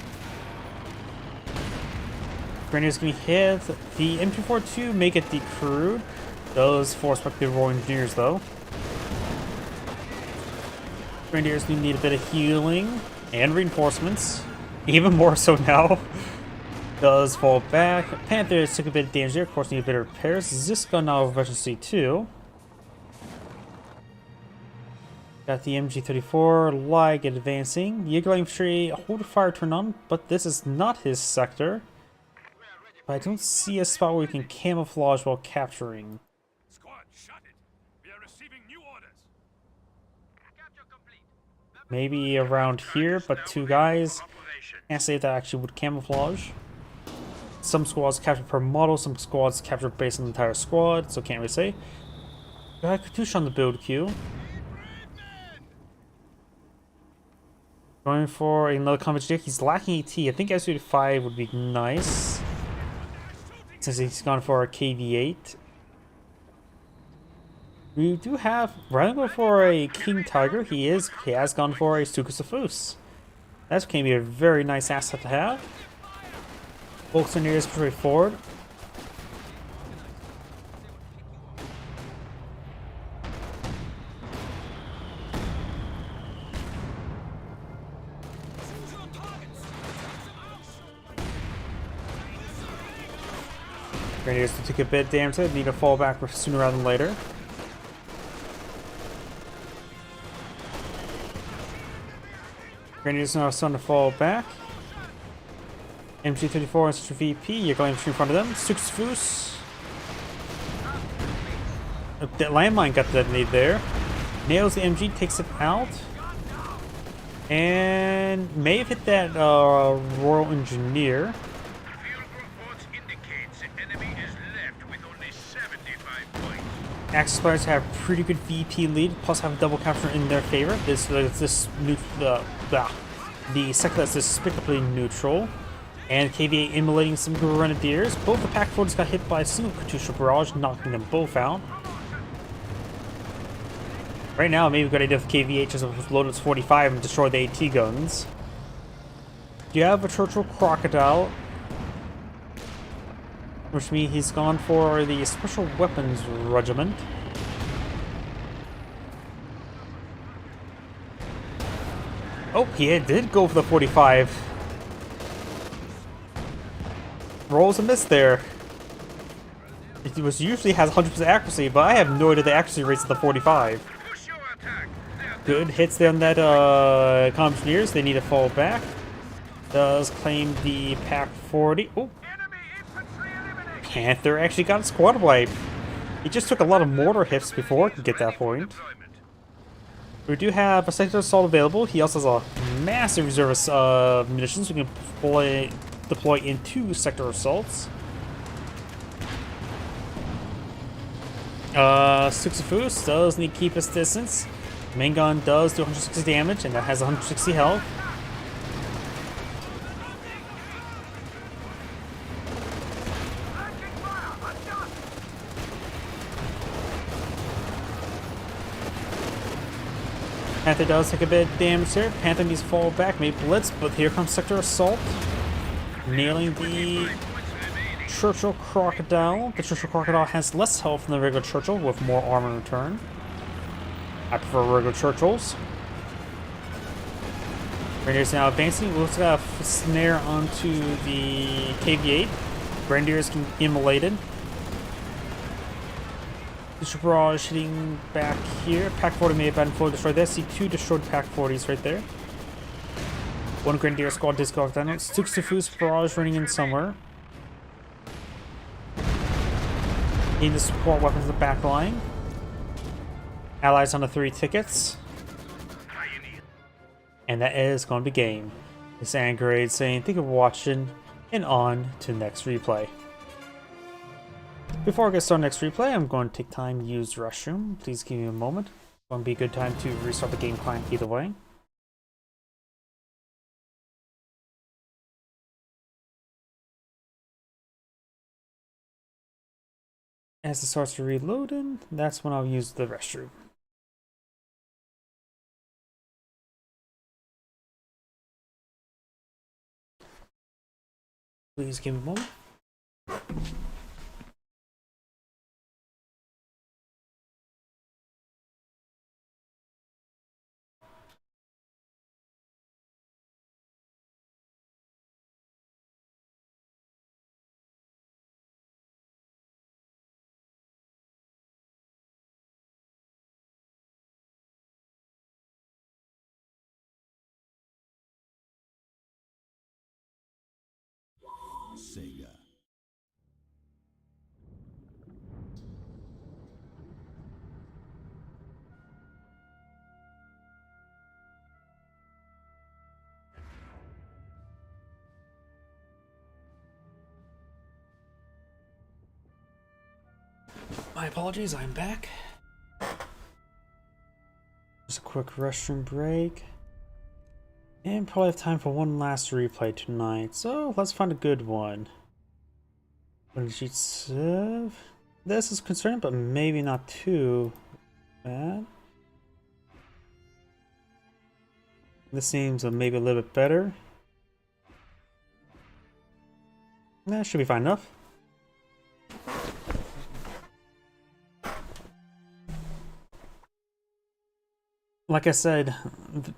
Grenadiers going to hit. The M242 may get decrewed. Does force back the Royal Engineers though. Grenadiers do need a bit of healing and reinforcements. Even more so now. Does fall back. Panthers took a bit of damage there. Of course, need a bit of repairs. Ziska now version C2. Got the MG34. Lag advancing. Jaeger infantry hold fire turn on, but this is not his sector. But I don't see a spot where we can camouflage while capturing. Squad, shut it. We are receiving new orders. Maybe around here, but 2 guys. Can't say that actually would camouflage. Some squads captured per model, some squads captured based on the entire squad, so can't really say. Got Katyusha on the build queue. Going for another combat jet. He's lacking AT. I think Su-85 would be nice, since he's gone for a KV-8. We do have, rather than go for a King Tiger, he has gone for a Stuka Safus. That can be a very nice asset to have. Folks in areas pretty forward. Grenadiers to take a bit damage, they need to fall back sooner rather than later. Grenadiers now starting to fall back. MG34 and Sister VP, you're going in front of them. Suxfus. That landmine got detonated there. Nails the MG, takes it out. And may have hit that Royal Engineer. Axis players have pretty good VP lead, plus have double capture in their favor. The sector that's despicably neutral. And KVA immolating some Grenadiers. Both the Pack Forties got hit by a single Katusha barrage, knocking them both out. Right now, maybe a good idea if KVA just load its 45 and destroy the AT guns. You have a Churchill Crocodile, which means he's gone for the Special Weapons Regiment. Oh, he did go for the 45. Rolls a miss there. It usually has 100% accuracy, but I have no idea the accuracy rates of the 45. Good hits there on that Engineers. They need to fall back. Does claim the Pack 40. Oh. Panther actually got a squad wipe. He just took a lot of mortar hits before to get that point. We do have a sector assault available. He also has a massive reserve of munitions we can deploy into sector assaults. Suxafus does need to keep his distance. Main gun does do 160 damage, and that has 160 health. Panther does take a bit of damage here. Panther needs to fall back, maybe blitz, but here comes Sector Assault. Nailing the Churchill Crocodile. The Churchill Crocodile has less health than the regular Churchill, with more armor in return. I prefer regular Churchills. Grenadiers now advancing. We'll got a snare onto the KV-8. Grenadiers can be immolated. The barrage hitting back here. Pack 40 may have been fully destroyed. There, see 2 destroyed Pack 40s right there. 1 Grenadier squad disconnected down. Suxafus barrage running in somewhere. Need to support weapons in the back line. Allies on the 3 tickets. And that is going to be game. This Angrade saying thank you for watching and on to the next replay. Before I get started next replay, I'm going to take time to use the restroom. Please give me a moment. It's going to be a good time to restart the game client either way. As it starts to reload, that's when I'll use the restroom. Please give me a moment. Sega. My apologies, I'm back. Just a quick restroom break. And probably have time for one last replay tonight, so let's find a good one. What did she say? This is concerning, but maybe not too bad. This seems maybe a little bit better. That should be fine enough. Like I said,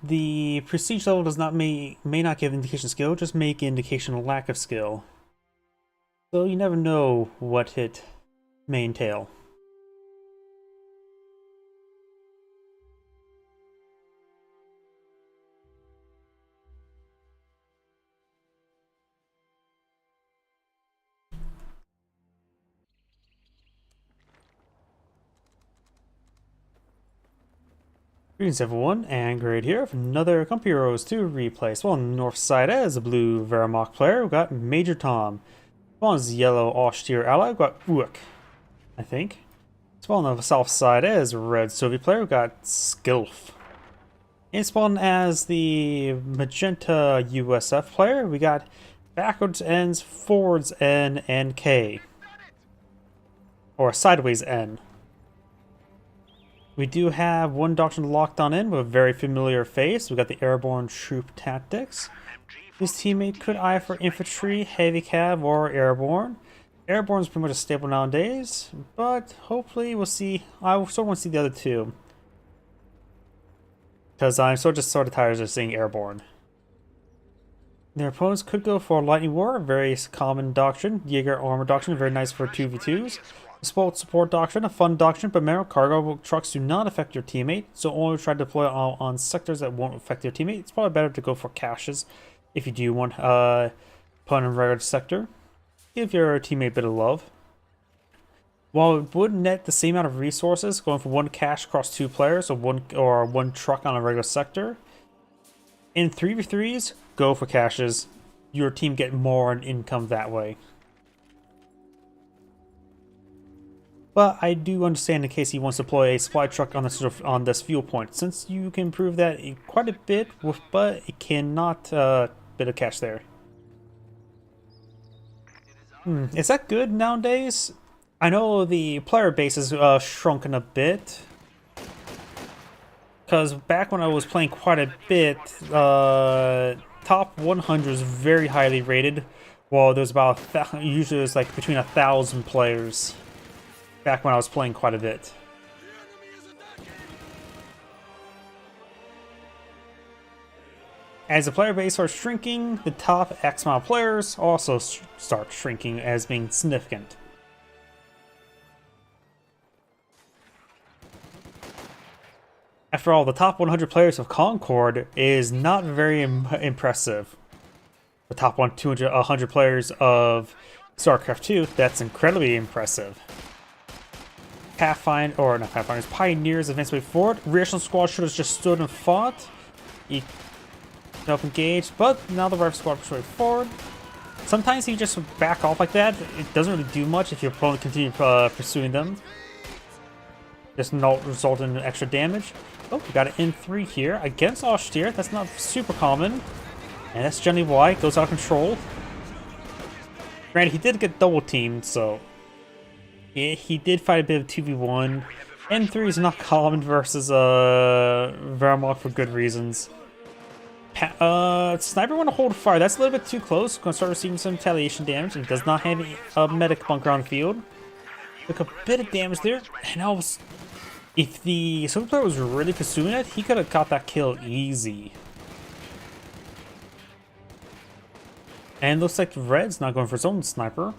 the prestige level does not may not give indication of skill, just make indication of lack of skill. So you never know what it may entail. Greetings everyone, and Great here with another Company Heroes 2 replay. So on the north side as a blue Veramok player, we've got Major Tom. On his yellow austere ally, we've got Uruk, I think. Spawn on the south side as a red Soviet player, we've got Skilf. And spawn as the magenta USF player, we got backwards N's, forwards N, and K. Or sideways N. We do have one doctrine locked on in with a very familiar face. We got the airborne troop tactics. His teammate could eye for infantry, heavy cav, or airborne. Airborne is pretty much a staple nowadays, but hopefully we'll see. I still want to see the other two, because I'm sort of tired of seeing airborne. Their opponents could go for lightning war, a very common doctrine. Jaeger armor doctrine, very nice for 2v2s. Support doctrine, a fun doctrine, but remember, cargo trucks do not affect your teammate, so only try to deploy on sectors that won't affect your teammate. It's probably better to go for caches if you do want put in a regular sector. Give your teammate a bit of love. While it would net the same amount of resources going for one cache across two players or one truck on a regular sector, in 3v3s, go for caches. Your team get more in income that way. But I do understand in case he wants to deploy a supply truck on this fuel point, since you can improve that quite a bit, but it cannot bit of cash there. Is that good nowadays? I know the player base has shrunken a bit, because back when I was playing quite a bit, top 100 is very highly rated, while there's about usually there's like between 1,000 players. Back when I was playing quite a bit. As the player base starts shrinking, the top X amount of players also start shrinking as being significant. After all, the top 100 players of Concord is not very impressive. The top 100 players of StarCraft 2, that's incredibly impressive. Pioneers advanced way forward. Reaction squad should have just stood and fought. Engaged, but now the rifle squad pushed way forward. Sometimes you just back off like that. It doesn't really do much if your opponent continues pursuing them. Just not result in extra damage. Oh, we got an N3 here against Austere. That's not super common. And that's generally why it goes out of control. Granted, he did get double teamed, so yeah, he did fight a bit of 2v1. N3 is not common versus Veramok for good reasons. Sniper want to hold fire. That's a little bit too close. Going to start receiving some retaliation damage. And does not have a medic bunker on the field. Took a bit of damage there. And I was, if the Soviet player was really pursuing it, he could have got that kill easy. And looks like Red's not going for his own sniper.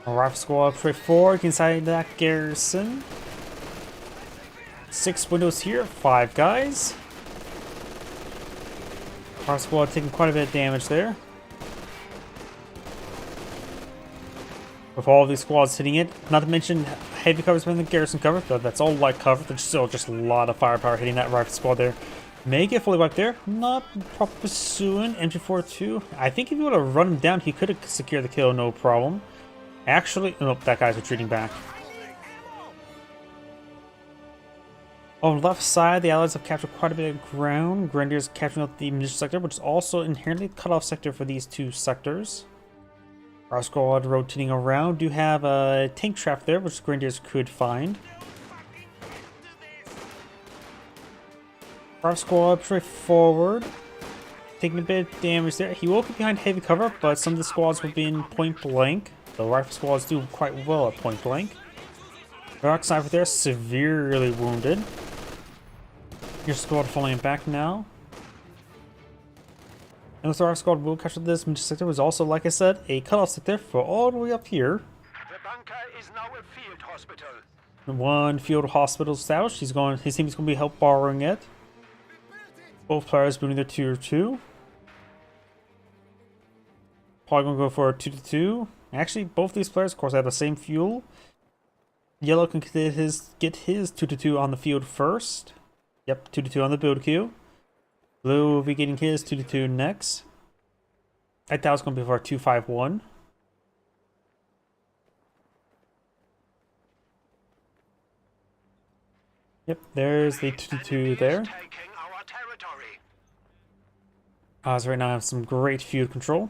Rifle squad straight forward inside that garrison. 6 windows here, 5 guys. Rifle squad taking quite a bit of damage there. With all of these squads hitting it, not to mention heavy cover's been the garrison cover, but that's all light cover. There's still just a lot of firepower hitting that rifle squad there. May get fully wiped there. Not pursuing MG42. I think if you would have run him down, he could have secured the kill, no problem. Actually, nope, that guy's retreating back. On the left side, the Allies have captured quite a bit of ground. Grenadiers capturing up the munitions sector, which is also inherently a cutoff sector for these two sectors. Our squad rotating around. Do have a tank trap there, which Grenadiers could find. Our squad straight forward. Taking a bit of damage there. He will get behind heavy cover, but some of the squads will be in point blank. The rifle squads do quite well at point blank. Rock sniper there, severely wounded. Your squad falling back now. And the squad will capture this sector, was also, like I said, a cutoff sector for all the way up here. The bunker is now a field hospital. One field hospital established. His team is going to be help borrowing it. Both players building their tier 2. Probably going to go for a 2-2. Actually, both these players, of course, have the same fuel. Yellow can get his 2-2 on the field first. Yep, 2-2 on the build queue. Blue will be getting his 2-2 next. I thought it was going to be for a 2-5-1. Yep, there's the 2-2 there. Oz right now have some great field control.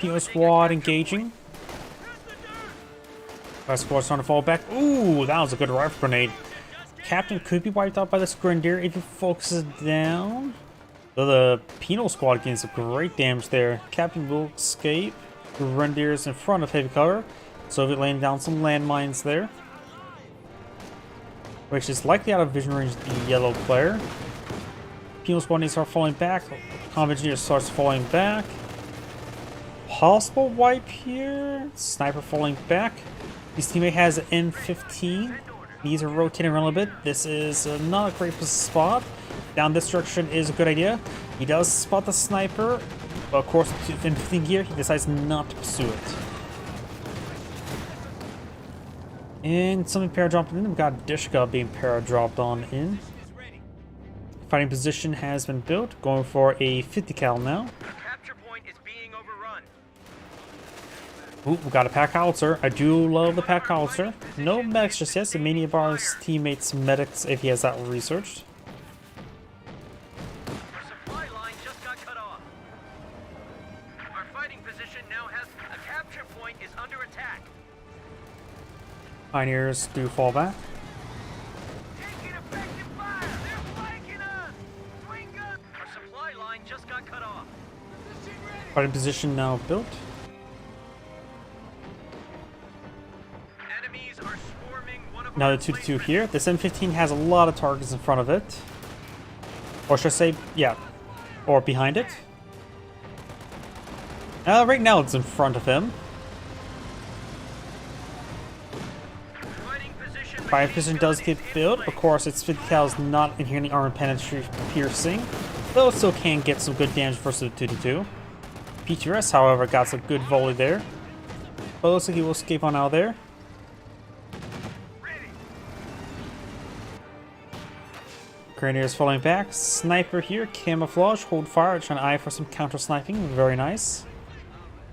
PO squad engaging. Our squad's trying to fall back. Ooh, that was a good rifle grenade. Captain could be wiped out by this Grenadier if he focuses down. So the penal squad gains some great damage there. Captain will escape. Grenadiers in front of heavy cover. Soviet laying down some landmines there. Which is likely out of vision range of the yellow player. Penal squad needs to start falling back. Comm engineer starts falling back. Possible wipe here. Sniper falling back. His teammate has an M15. These are rotating around a little bit. This is not a great spot. Down this direction is a good idea. He does spot the sniper. But of course, with M15 gear, he decides not to pursue it. And something para-dropped in. We've got Dishka being para-dropped on in. Fighting position has been built. Going for a 50 cal now. Ooh, we got a pack howitzer. I do love the pack howitzer. No medics just yet, so many of our teammates medics if he has that researched. Our supply line just got cut off. Our fighting position now has a capture point is under attack. Pioneers do fall back. Taking effective fire! They're flanking us! Swing gun! Our supply line just got cut off. Fighting position now built. Now the 2-2 here. This M15 has a lot of targets in front of it. Or should I say, yeah. Or behind it. Right now it's in front of him. Fighting position does get built. Of course, its 50 cal is not inherently armor piercing. Though it still can get some good damage versus the 2-2. PTRS, however, got some good volley there. But looks like he will escape on out there. Grenadiers falling back. Sniper here. Camouflage. Hold fire. Trying to eye for some counter sniping. Very nice.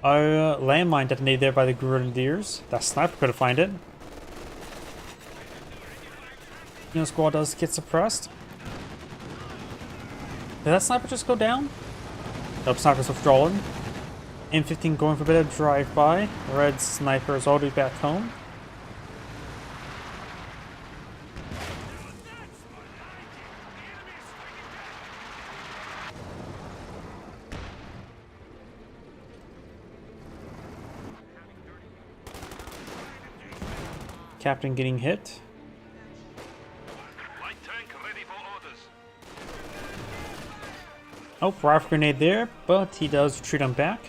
Landmine detonated there by the Grenadiers. That sniper couldn't find it. Squad does get suppressed. Did that sniper just go down? Nope, sniper's withdrawing. M15 going for a bit of drive-by. Red sniper is already back home. Captain getting hit. Light tank ready for orders. Oh, rifle grenade there, but he does retreat on back.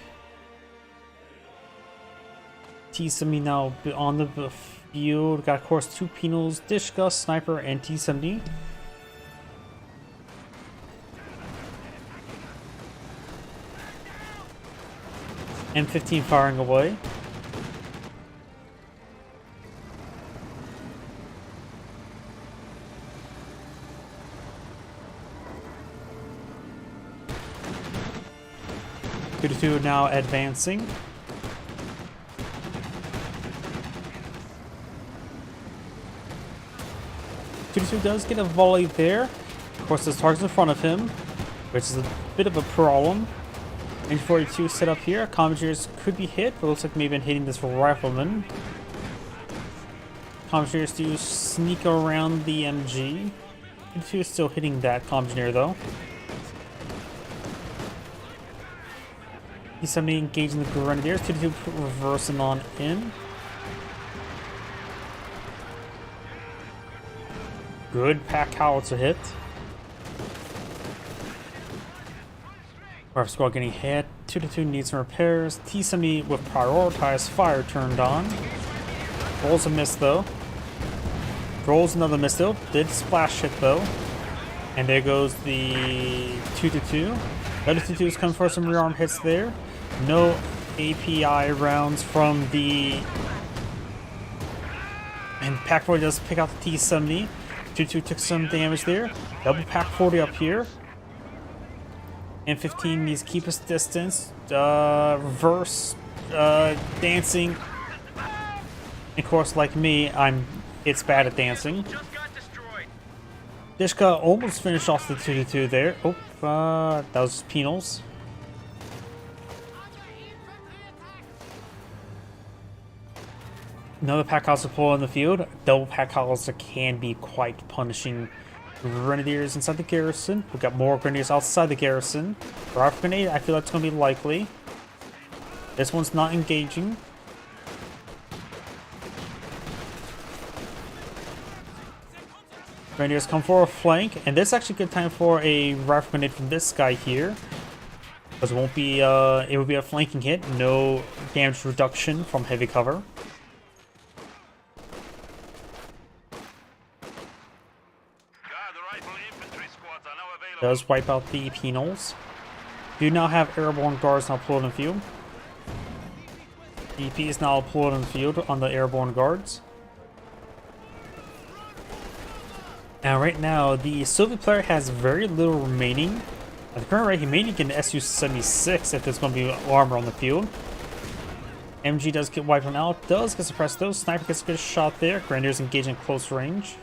T-70 now on the field. Got, of course, 2 penals, Dishka, Sniper, and T-70. M15 firing away. 2-2 now advancing. Two does get a volley there. Of course, there's targets in front of him, which is a bit of a problem. Range 42 set up here. Commentators could be hit, but looks like maybe been hitting this rifleman. Commentators do sneak around the MG. 2 is still hitting that commentator though. T-70 engaging the Grenadiers. 2-2 reversing on in. Good pack howitzer hit. Rifle squad getting hit. 2-2 needs some repairs. T-70 with prioritized fire turned on. Rolls a miss though. Rolls another miss though. Did splash hit though. And there goes the 2-2. The other 2-2 is coming for some rearm hits there. No API rounds from the... And Pack 40 does pick out the T-70. 2-2 took some damage there. Double Pack 40 up here. And 15 needs to keep his distance. Reverse. Dancing. Of course, like me, it's bad at dancing. Dishka almost finished off the 2-2 there. Oh, that was penals. Another pack howitzer pull in the field. Double pack howitzer can be quite punishing. Grenadiers inside the garrison. We've got more grenadiers outside the garrison. Rifle grenade, I feel like it's going to be likely. This one's not engaging. Grenadiers come for a flank, and this is actually a good time for a rifle grenade from this guy here. Because it won't be, it will be a flanking hit. No damage reduction from heavy cover. Does wipe out the penals. Do now have airborne guards now deployed in the field. EP is now deployed in the field on the airborne guards. And right now, the Soviet player has very little remaining. At the current rate, he may need to get an Su-76 if there's going to be armor on the field. MG does get wiped out, does get suppressed though. Sniper gets a good shot there. Grenadiers engaging close range.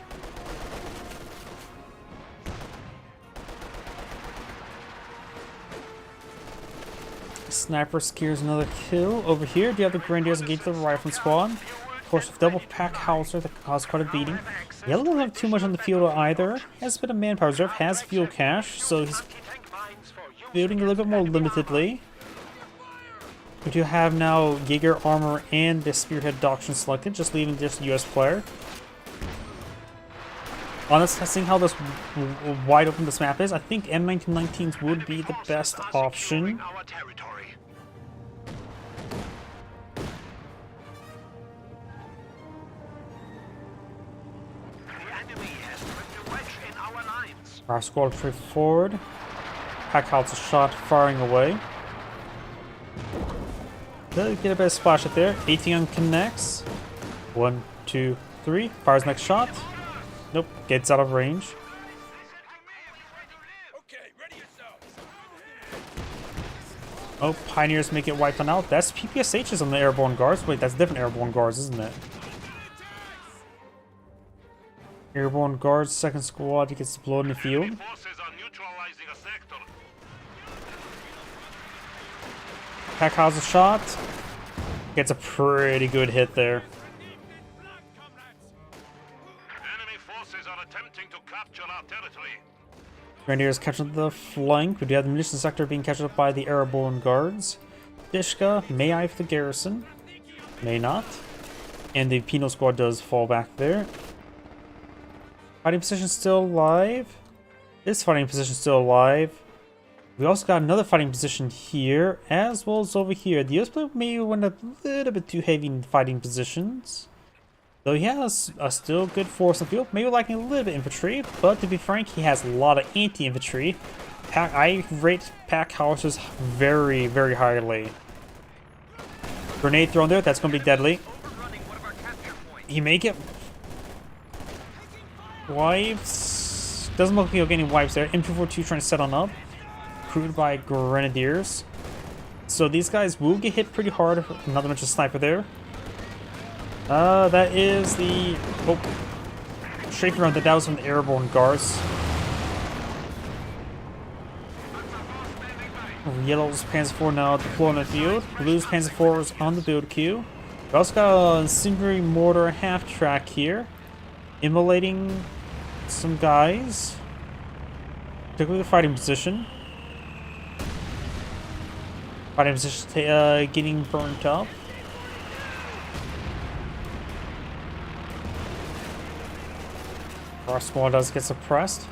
Sniper secures another kill. Over here, do you have the Grenadiers engage the rifle squad? Of course, with double pack howitzer, that can cause quite a beating. Yellow doesn't have too much on the field either. Has a bit of manpower reserve, has fuel cache, so he's building a little bit more limitedly. We do have now Jaeger armor and the Spearhead doctrine selected, just leaving just US player. Honestly, seeing how this wide open this map is, I think M1919s would be the best option. Our squad trip forward. Pack howitzer shot firing away. Get a bit of splash up there. 18 connects. 1, 2, 3. Fires next shot. Nope, gets out of range. Oh, Pioneers make it wiped on out. That's PPSHs on the airborne guards. Wait, that's different airborne guards, isn't it? Airborne guards, second squad gets deployed in the field. Pack howitzer shot. Gets a pretty good hit there. Enemy forces are attempting to capture our territory. Grenadiers captured the flank. We do have the munitions sector being captured up by the airborne guards. Dishka may eye for the garrison. May not. And the penal squad does fall back there. Fighting position still alive. This fighting position still alive. We also got another fighting position here, as well as over here. The US player may went a little bit too heavy in fighting positions. Though he has a still good force in the field, maybe lacking a little bit infantry, but to be frank, he has a lot of anti-infantry. I rate pack howitzers very, very highly. Grenade thrown there, that's going to be deadly. He may get wipes. Doesn't look like he'll get any wipes there. M242 trying to set on up. Crewed by Grenadiers. So these guys will get hit pretty hard. Not to mention sniper there. That is the... Oh. Strafing around. That was from the airborne guards. Yellow's Panzer IV now deployed on the field. Blue's Panzer IV is on the build queue. We also got a summery mortar half-track here. Immolating some guys. Particularly the fighting position. Fighting position getting burnt up. Our squad does get suppressed.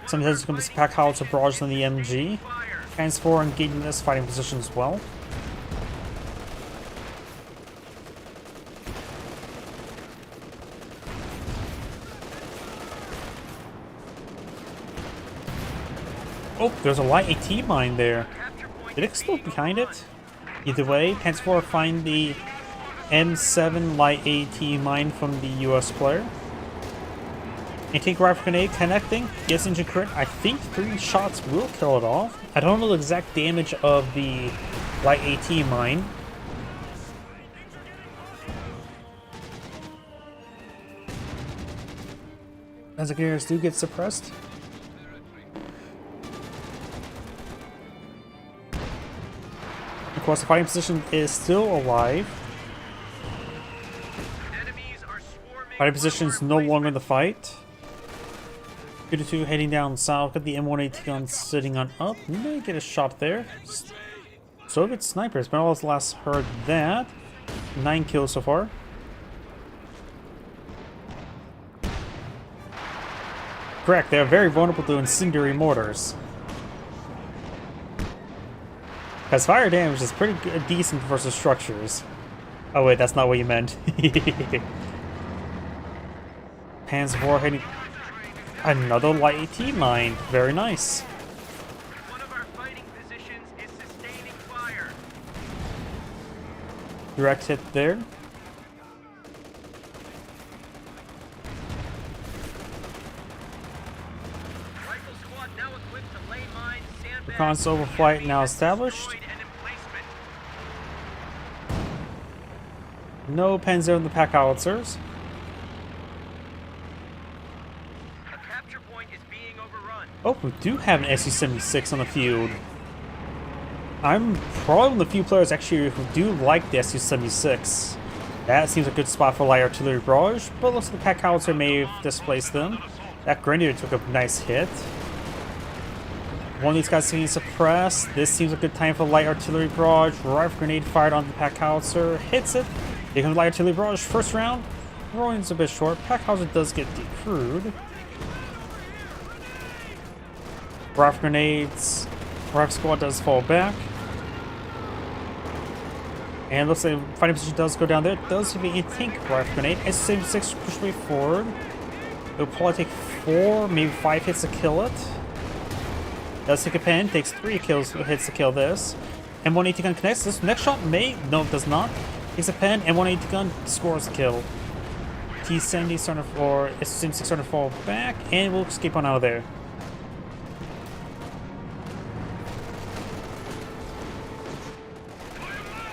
Sometimes it's going to be pack howitzer barrage than the MG. Panzer IV engaging this fighting position as well. Oh, there's a light AT mine there. Did it explode behind it? Either way, Panzer IV find the M7 light AT mine from the US player. Anti rifle grenade connecting, gets engine crit. I think 3 shots will kill it off. I don't know the exact damage of the light AT mine. As the gears do get suppressed. Of course, the fighting position is still alive. Fighting position is no longer in the fight. 2-2 heading down south. Got the M180 gun sitting on up. May get a shot there. Soviet snipers. When I was last heard that. 9 kills so far. Correct. They are very vulnerable to incendiary mortars. Because fire damage is pretty good, decent versus structures. Oh wait, that's not what you meant. Panzer IV heading... Another light AT mine. Very nice. One of our fighting positions is sustaining fire. Direct hit there. Rifle squad now equipped to lay mines, sandbags, Reconnaissance overflight now established. and emplacement. No Panzer in the pack howitzers. A capture point is being overrun. Oh, we do have an Su-76 on the field. I'm probably one of the few players actually who do like the Su-76. That seems a good spot for light artillery barrage, but looks like the pack howitzer may have displaced them. That grenadier took a nice hit. One of these guys getting suppressed. This seems a good time for light artillery barrage. Rifle grenade fired on the pack howitzer. Hits it. Here comes light artillery barrage. First round. Rolling's a bit short. Pack howitzer does get decrewed. Rifle grenades. Rifle squad does fall back. And looks like fighting position does go down there. It does have a tank rifle grenade. Su-76 push way forward. It'll probably take 4, maybe 5 hits to kill it. Does take a pen, takes 3 hits to kill this. M180 gun connects. This next shot may... No, it does not. Takes a pen, M180 gun scores the kill. T-70 starting to... or Su-76 starting to fall back, and we'll escape on out of there.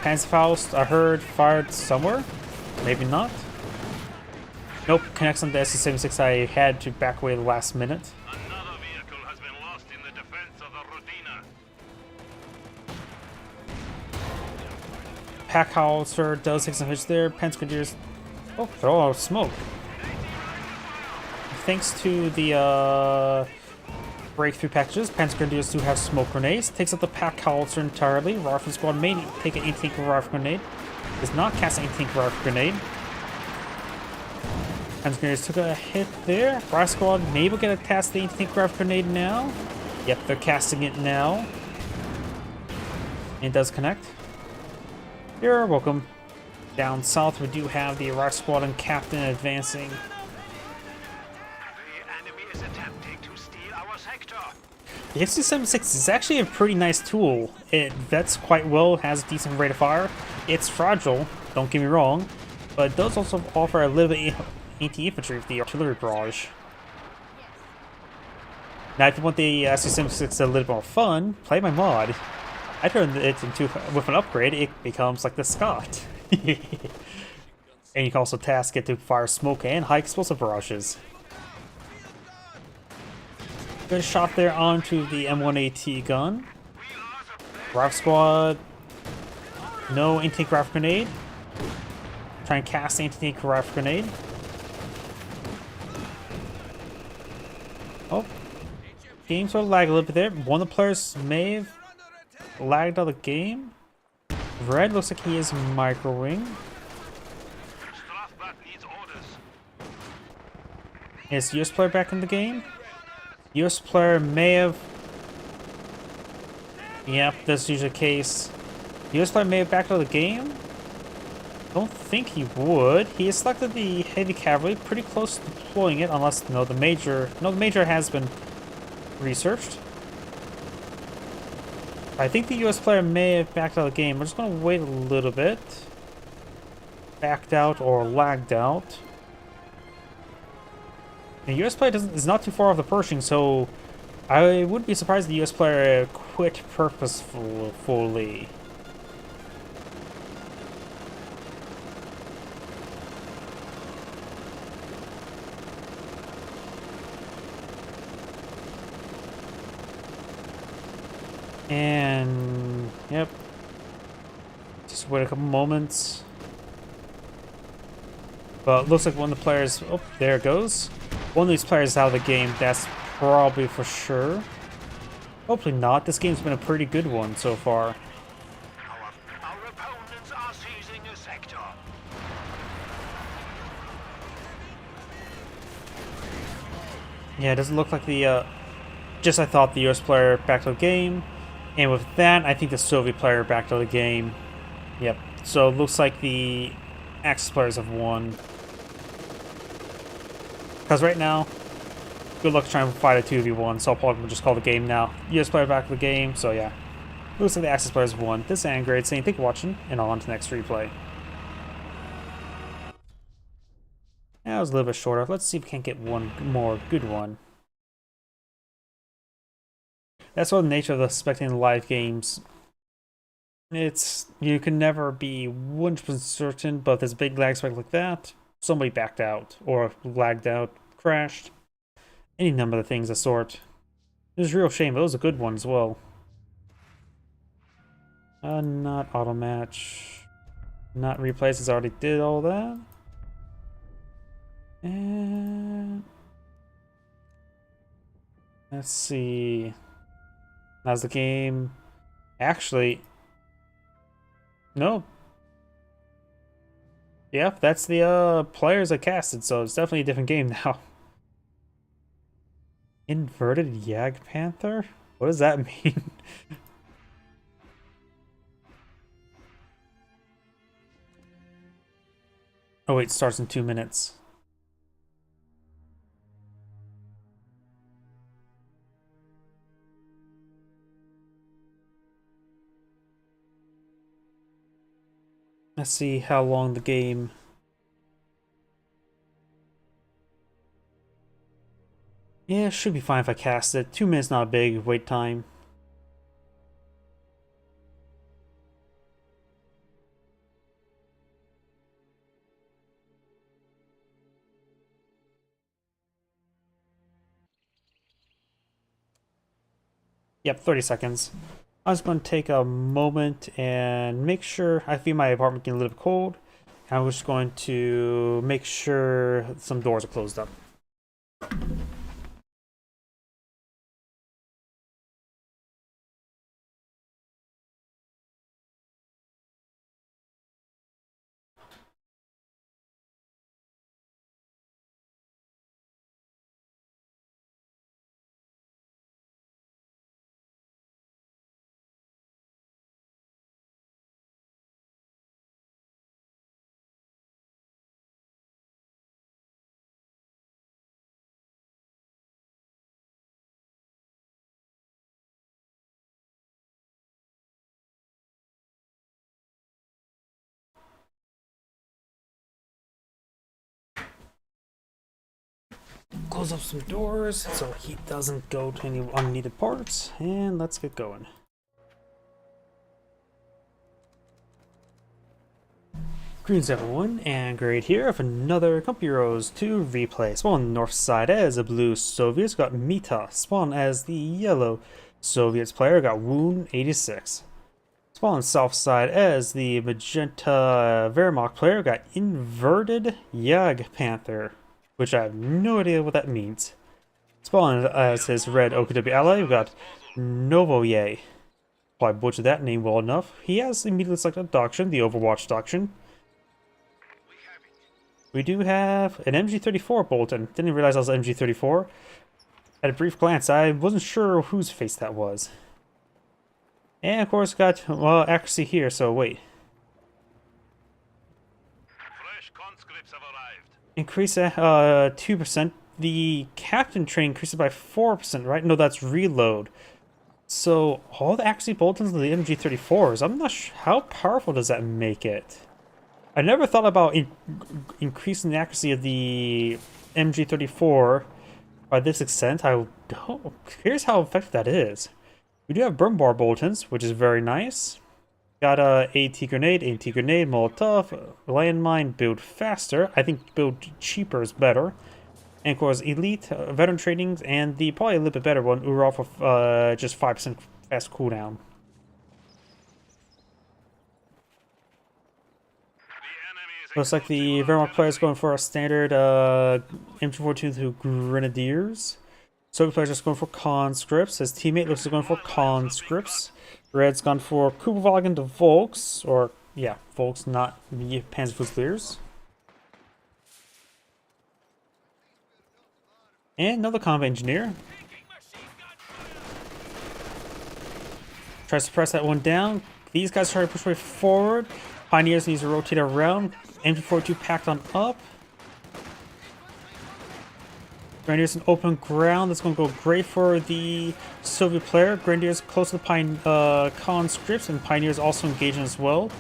Panzerfaust, I heard, fired somewhere. Maybe not. Nope, connects on the Su-76. I had to back away the last minute. Another vehicle has been lost in the defense of the Rodina. Pack howitzer does take some hits there. Grenadiers. Oh, they're all out of smoke. Thanks to the breakthrough packages, Grenadiers do have smoke grenades. Takes out the pack howitzer entirely. Rifle squad may take an anti-tank rifle grenade. Does not cast an anti-tank rifle grenade. Grenadiers took a hit there. Rifle squad may get a cast the anti-tank rifle grenade now. Yep, they're casting it now. And it does connect. You're welcome. Down south, we do have the rifle squad and captain advancing. The enemy is attempting to steal our sector. The Su-76 is actually a pretty nice tool. It vets quite well, has a decent rate of fire. It's fragile, don't get me wrong, but it does also offer a little bit of anti-infantry with the artillery barrage. Now, if you want the Su-76 a little more fun, play my mod. I turned it into, with an upgrade, it becomes like the Scott. And you can also task it to fire smoke and high explosive barrages. Good shot there onto the M1AT gun. Rifle squad. No anti-tank rifle grenade. Try and cast anti-tank rifle grenade. Oh. Game sort of lagged a little bit there. One of the players may have lagged out of the game. Red looks like he is microwing. Strafbat needs orders. Is US player back in the game? US player may have... Yep, that's usually the case. US player may have backed out of the game. Don't think he would. He has selected the heavy cavalry, pretty close to deploying it, unless the major has been researched. I think the US player may have backed out of the game. We're just gonna wait a little bit. Backed out or lagged out. The US player is not too far off the Pershing, so I would be surprised if the US player quit purposefully. And yep, just wait a couple moments. But it looks like one of the players, oh, there it goes. One of these players is out of the game, that's probably for sure. Hopefully not, this game's been a pretty good one so far. Our opponents are seizing a sector. Yeah, it doesn't look like the, just I thought the US player backed out of the game. And with that, I think the Soviet player backed out of the game. Yep, so it looks like the Axis players have won. Because right now, good luck trying to fight a 2v1, so I'll probably just call the game now. US player back to the game, so yeah. Looks like the Axis players have won. This is Angrade saying thank you for watching, and on to the next replay. That was a little bit shorter. Let's see if we can't get one more good one. That's what the nature of the spectating live games. You can never be 100% certain, but if there's a big lag spike like that, somebody backed out, or lagged out, crashed, any number of things of the sort. It was a real shame, but it was a good one as well. Not auto match, not replays, I already did all that. And let's see. How's the game? Actually, no. Yep, that's the players I casted, so it's definitely a different game now. Inverted Yag Panther? What does that mean? Oh wait, it starts in 2 minutes. Let's see how long the game... Yeah, it should be fine if I cast it. 2 minutes, not a big wait time. Yep, 30 seconds. I'm just going to take a moment and make sure, I feel my apartment getting a little bit cold. I'm just going to make sure some doors are closed up. Close up some doors so heat doesn't go to any unneeded parts, and let's get going. Greetings everyone, and Great here with another Company Heroes 2 replay. Spawn on the north side as the blue Soviets, got Mita. Spawn as the yellow Soviets player, got Wound 86. Spawn on the south side as the magenta Wehrmacht player, got Inverted Jag Panther, which I have no idea what that means. Spawn as his red OKW ally, we got Novoye. Probably butchered that name well enough. He has immediately selected a doctrine, the Overwatch doctrine. We do have an MG34 Bolton. Didn't realize that was an MG34. At a brief glance, I wasn't sure whose face that was. And of course, got, well, accuracy here, so wait. Fresh conscripts have arrived. Increase 2%. The captain train increases by 4%, right? No, that's reload. So, all the accuracy Boltons of the MG34s, I'm not sure, how powerful does that make it? I never thought about increasing the accuracy of the MG34 by this extent. Here's how effective that is. We do have burn bar Boltons, which is very nice. Got a AT grenade, Molotov, landmine, build faster. I think build cheaper is better. And of course, elite, veteran trainings, and the probably a little bit better one, Urov with just 5% fast cooldown. Looks like the Wehrmacht player is going for a standard MG42 through Grenadiers. Soviet player just going for conscripts. His teammate looks like going for conscripts. Red's gone for Kugelwagen to Volks, or yeah, Volks, not the Panzerfusiliers. And another combat engineer. Tries to press that one down. These guys try to push way forward. Pioneers needs to rotate around. MG42 packed on up. Grenadiers in open ground. That's going to go great for the Soviet player. Grenadiers close to the conscripts, and Pioneers also engaging as well.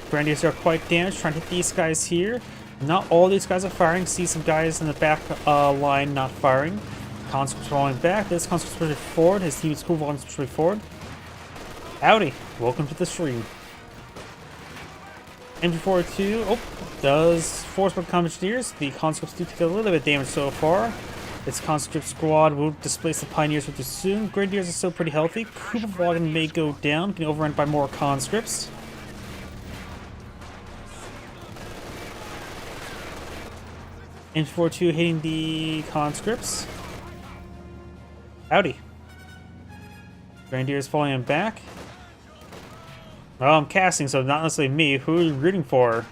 Grenadiers are quite damaged, trying to hit these guys here. Not all these guys are firing. See some guys in the back line not firing. Conscripts falling back. This conscript's pushing forward. His team is cool on pushing forward. Howdy, welcome to the stream. MG42, does force by Commandeers. The conscripts do take a little bit of damage so far. Its conscript squad will displace the Pioneers with this soon. Grenadiers are still pretty healthy. Kugelwagen may go down, getting overrun by more conscripts. MG42 hitting the conscripts. Howdy. Grenadiers falling back. Well, I'm casting, so not necessarily me. Who are you rooting for?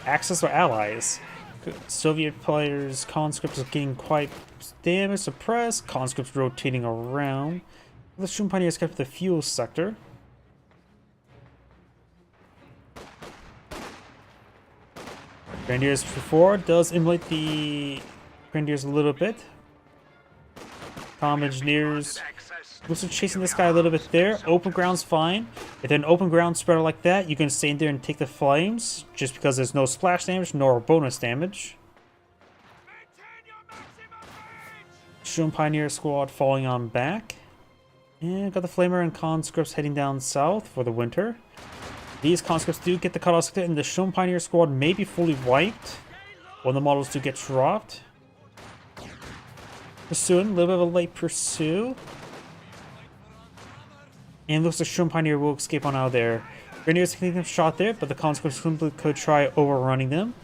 Axis or allies? Soviet players, conscripts are getting quite damaged, suppressed. Conscripts rotating around. The Shroom Pioneers kept the fuel sector. Grenadiers forward does emulate the Grenadiers a little bit. Comm engineers. Looks like chasing this guy a little bit there. Open ground's fine. If they're an open ground spreader like that, you can stay in there and take the flames, just because there's no splash damage nor bonus damage. Shroom Pioneer squad falling on back. And got the Flamer and conscripts heading down south for the winter. These conscripts do get the cutoff sector, and the Shroom Pioneer squad may be fully wiped when the models do get dropped. Pursuing, a little bit of a late pursue. And looks like Shroom Pioneer will escape on out of there. Grenadiers can take a shot there, but the conscripts simply could try overrunning them.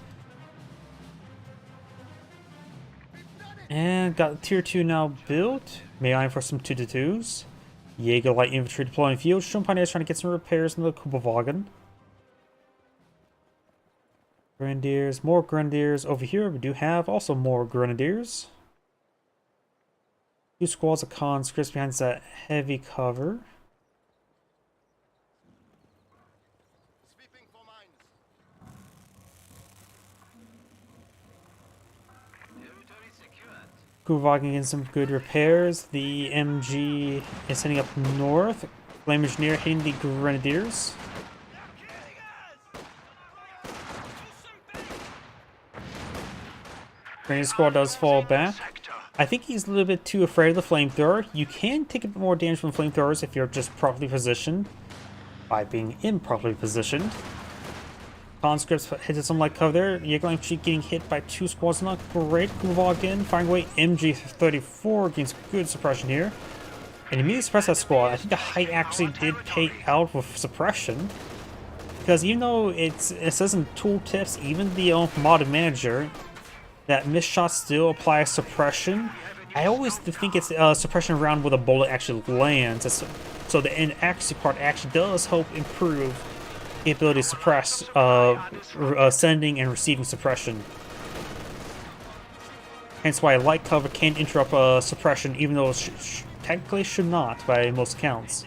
And got tier 2 now built. May I for some 2-2s. Jaeger light infantry deploying field. Shroom Pioneers trying to get some repairs in the Kugelwagen. Grenadiers, more Grenadiers over here. We do have also more Grenadiers. 2 squads of conscripts behind that heavy cover. Kugelwagen getting some good repairs. The MG is heading up north. Flame Engineer hitting the Grenadiers. Grenadier squad does fall back. I think he's a little bit too afraid of the flamethrower. You can take a bit more damage from flamethrowers if you're just properly positioned by being improperly positioned. Conscripts hit some light cover there. Jaeger infantry getting hit by 2 squads, not great. Kuvog in, firing away. MG34 gains good suppression here. And immediately suppress that squad. I think the height actually did pay out with suppression. Because even though it says in tooltips, even the modded manager, that missed shots still apply suppression. I always think it's suppression around where the bullet actually lands. So the inaccuracy part actually does help improve the ability to suppress sending and receiving suppression. Hence why light cover can interrupt suppression, even though it technically should not by most counts.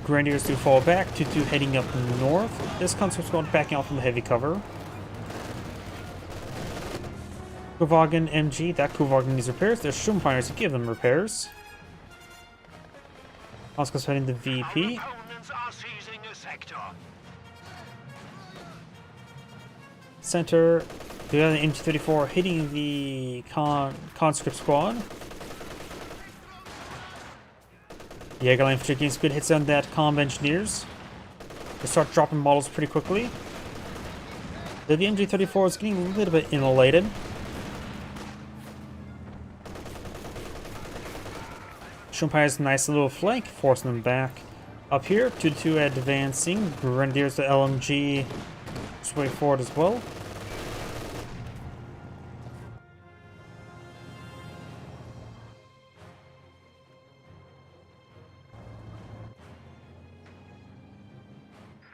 Grenadiers do fall back, 2-2 heading up north. This conscript's going backing out from the heavy cover. Kuvagen MG, that Kuvagen needs repairs. There's Schumpeiters to give them repairs. Conscript's heading to VP. Center, the other MG34 hitting the conscript squad. Jaeger infantry gains good hits on that comm engineers. They start dropping models pretty quickly. The MG34 is getting a little bit immolated. Schumpeiter's nice little flank, forcing them back. Up here, 2-2 advancing. Grenadiers to LMG sway forward as well.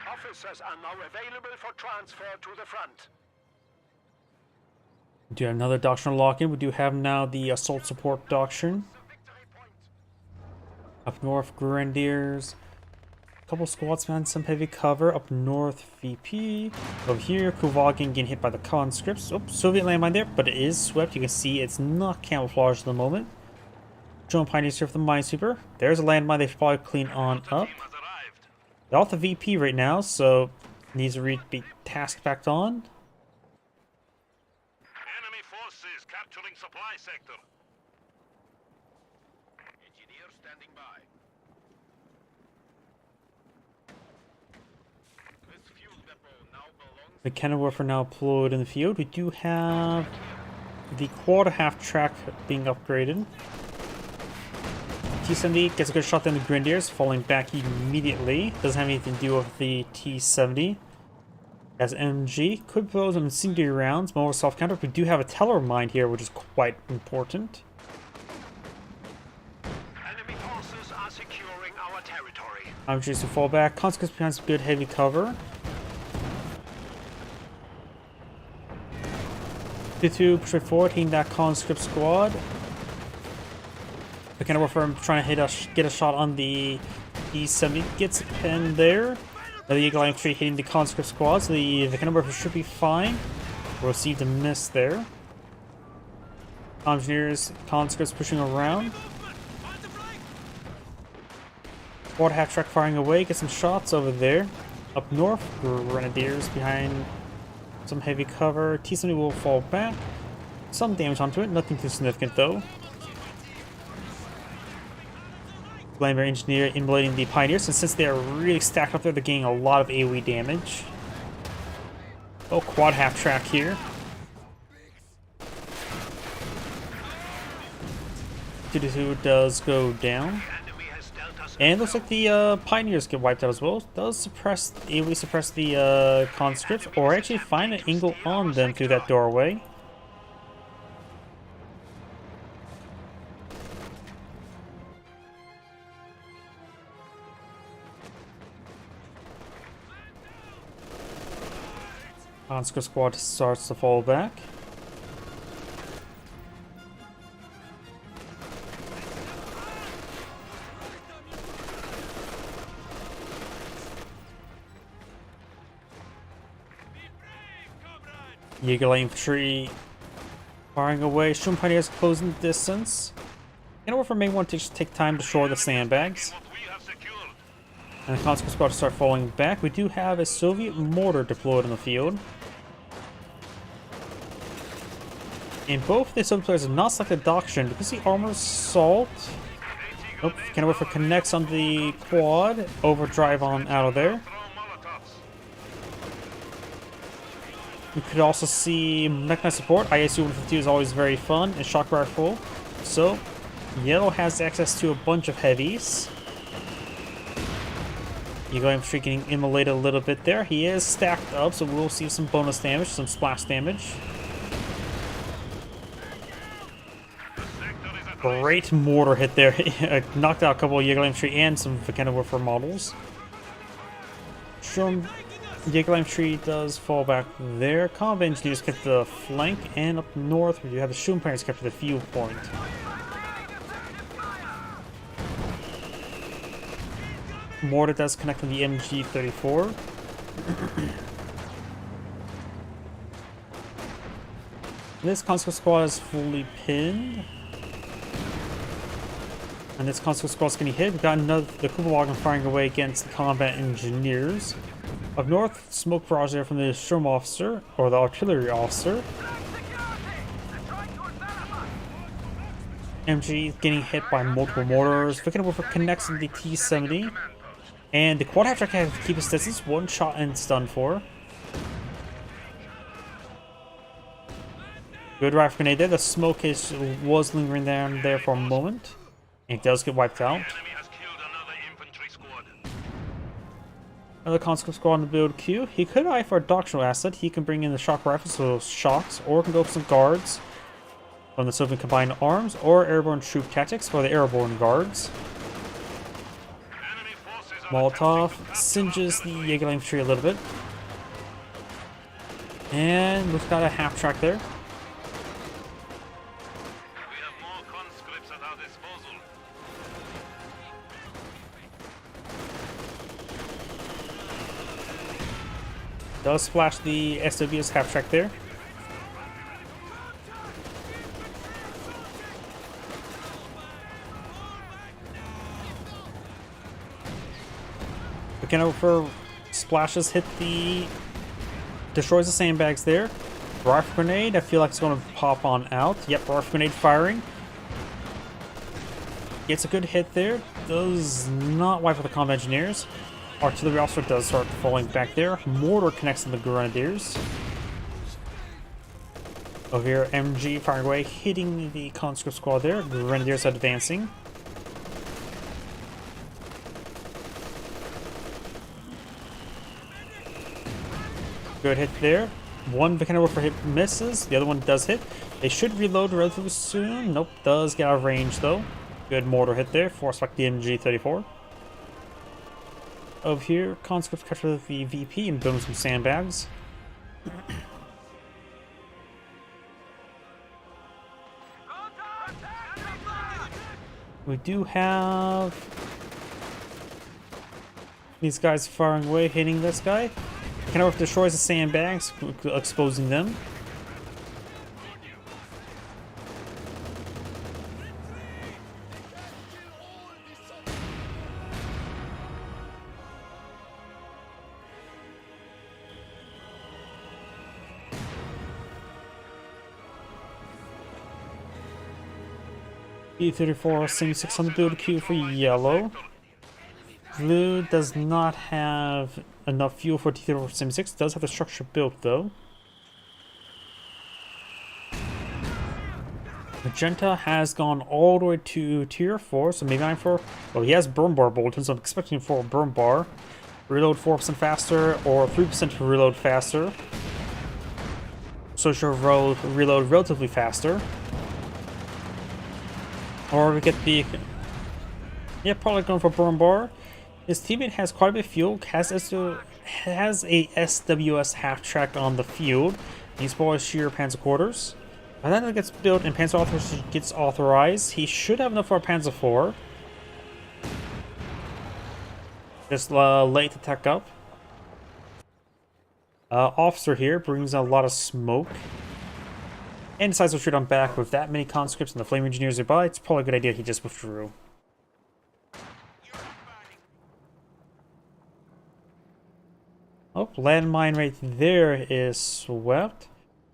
Officers are now available for transfer to the front. We do have another doctrinal lock-in. We do have now the assault support doctrine. Up north, Grenadiers. A couple squads behind some heavy cover. Up north, VP. Over here, Kuvagen getting hit by the conscripts. Oh, Soviet landmine there, but it is swept. You can see it's not camouflaged at the moment. Drone Pioneers here for the Minesweeper. There's a landmine they should probably clean on up. They're off the VP right now, so needs to be tasked back on. Enemy forces capturing supply sector. Engineer standing by. This fuel depot now belongs. The cannon warfare now deployed in the field. We do have the quarter half track being upgraded. T-70 gets a good shot down the Grenadiers, falling back immediately. Doesn't have anything to do with the T-70. As MG could throw some incendiary rounds, more soft counter. We do have a teller mine here, which is quite important. Enemy forces are securing our territory. I'm just to fall back. Conscripts behind some good heavy cover. 2-2 push forward, hitting that conscript squad. The kind of warfare trying to get a shot on the T-70 gets pinned there. The Eagle infantry hitting the conscript squads. The kind of warfare should be fine. Received a miss there. Engineers, conscripts pushing around. Quarter half track firing away. Get some shots over there. Up north, Grenadiers behind some heavy cover. T-70 will fall back. Some damage onto it. Nothing too significant though. Flambear Engineer immolating the Pioneers, and since they are really stacked up there, they're getting a lot of AoE damage. Oh, quad half track here. 2-2 does go down. And looks like the Pioneers get wiped out as well. Does suppress AoE suppress the conscripts, or actually find an angle on them through that doorway. Conscript squad starts to fall back. Jaeger infantry firing away. Schumpeiters closing the distance. Warfare may want to just take time to shore the sandbags. And the conscript squad to start falling back. We do have a Soviet mortar deployed in the field. And both the Soviet players have not selected doctrine because the armor assault. Nope, Warfare connects on the quad. Overdrive on out of there. We could also see mechanized support. ISU-152 is always very fun and shock rifle. So, yellow has access to a bunch of heavies. Eagle Infantry getting immolated a little bit there. He is stacked up, so we'll see some bonus damage, some splash damage. Great mortar hit there. Knocked out a couple of Eagle Infantry and some Vickenwerfer models. Sturm Eagle Infantry does fall back there. Combat Engineers kept the flank, and up north you have the Schumpeter's kept the field point. Mortar does connect on the MG-34. This conscript squad is fully pinned. And this conscript squad is getting hit. We've got another, the Kugelwagen firing away against the combat engineers. Up north, smoke barrage there from the Sturm officer, or the artillery officer. MG getting hit by multiple mortars. Vickenwerfer connects on the T-70. And the quad half-track has to keep his distance. One shot and stun for. Good rifle grenade there. The smoke was lingering down there for a moment. And it does get wiped out. Another conscript squad on the build queue. He could eye for a doctrinal asset. He can bring in the shock rifles, so shocks, or can go for some guards from the Soviet Combined Arms, or airborne troop tactics for the airborne guards. Molotov singes the Eagle Infantry a little bit. And we've got a half track there. We have more conscripts at our disposal. Does splash the SWS half track there. Vickenwerfer splashes hit the... destroys the sandbags there. Rifle grenade, I feel like it's going to pop on out. Yep, rifle grenade firing. Gets a good hit there. Does not wipe out the combat engineers. Artillery officer does start falling back there. Mortar connects to the grenadiers. Over here, MG firing away, hitting the conscript squad there. Grenadiers advancing. Good hit there. One Vickenwerfer hit misses, the other one does hit. They should reload relatively soon. Nope, does get out of range though. Good mortar hit there, force back the MG-34. Over here, conscripts capture the VP and boom some sandbags. We do have these guys firing away, hitting this guy. Vickenwerfer destroys the sandbags, exposing them. B-34 76 on the build queue for yellow. Blue does not have enough fuel for T-34-76. Does have the structure built though. Magenta has gone all the way to tier 4, so maybe I'm for... well, he has burn bar bulletins, so I'm expecting for a burn bar. Reload 4% faster, or 3% to reload faster. So she'll reload relatively faster. Or we get the... yeah, probably going for burn bar. His teammate has quite a bit of fuel, has a SWS half-track on the field. He's for sheer Panzer quarters. By the time it gets built and Panzer authorization gets authorized, he should have enough for a Panzer IV. Just late to tech up. Officer here brings a lot of smoke. And decides to shoot on back with that many conscripts and the flame engineers nearby. It's probably a good idea he just withdrew. Oh, landmine right there is swept.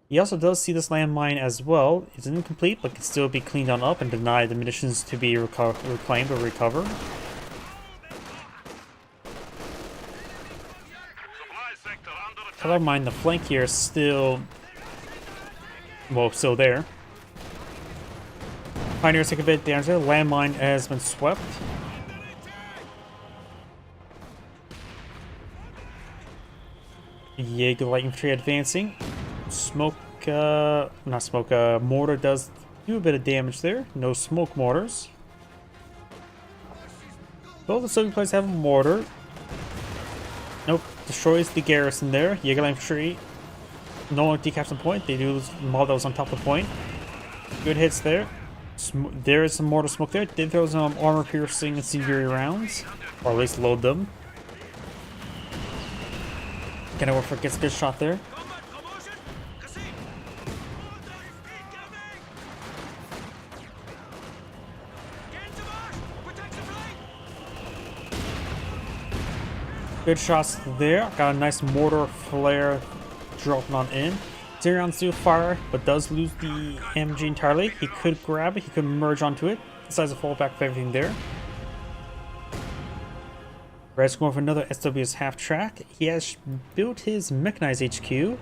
He also does see this landmine as well. It's incomplete, but can still be cleaned on up and deny the munitions to be reclaimed or recovered. Supply sector under Keep in mind the flank here is still, well, still there. Pioneers take a bit damage there. Landmine has been swept. Jaeger light infantry advancing. Smoke, not smoke, mortar does do a bit of damage there. No smoke mortars. Both the Soviet players have a mortar. Nope, destroys the garrison there. Jaeger light infantry no longer decaps the point. They do lose the mob that was on top of the point. Good hits there. There is some mortar smoke there. Did throw some armor piercing incendiary rounds, or at least load them. Gonna work for gets a good shot there. Good shots there. Got a nice mortar flare dropping on in. Zerion do fire, but does lose the MG entirely. He could grab it, he could merge onto it. Decides to fall back with everything there. Red's going for another SW's half track. He has built his mechanized HQ,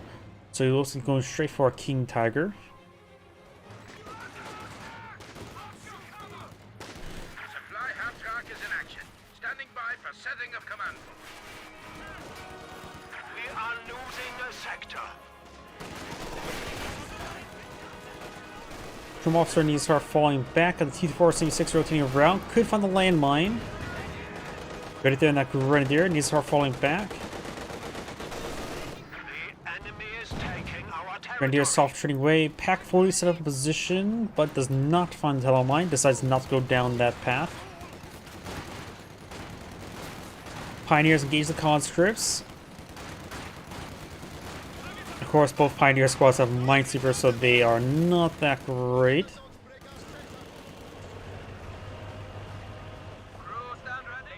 so he's also going straight for a King Tiger. Supply half track is in action. Standing by for setting of command. We are losing a sector. Drum officer needs to start falling back at the T-476 rotating around. Could find the landmine. Right there in that grenadier needs to start falling back. The enemy is taking our territory. Grenadier soft trading away. Pack 40 set up a position, but does not find the mine. Decides not to go down that path. Pioneers engage the conscripts. Of course, both Pioneer squads have Minesweepers, so they are not that great.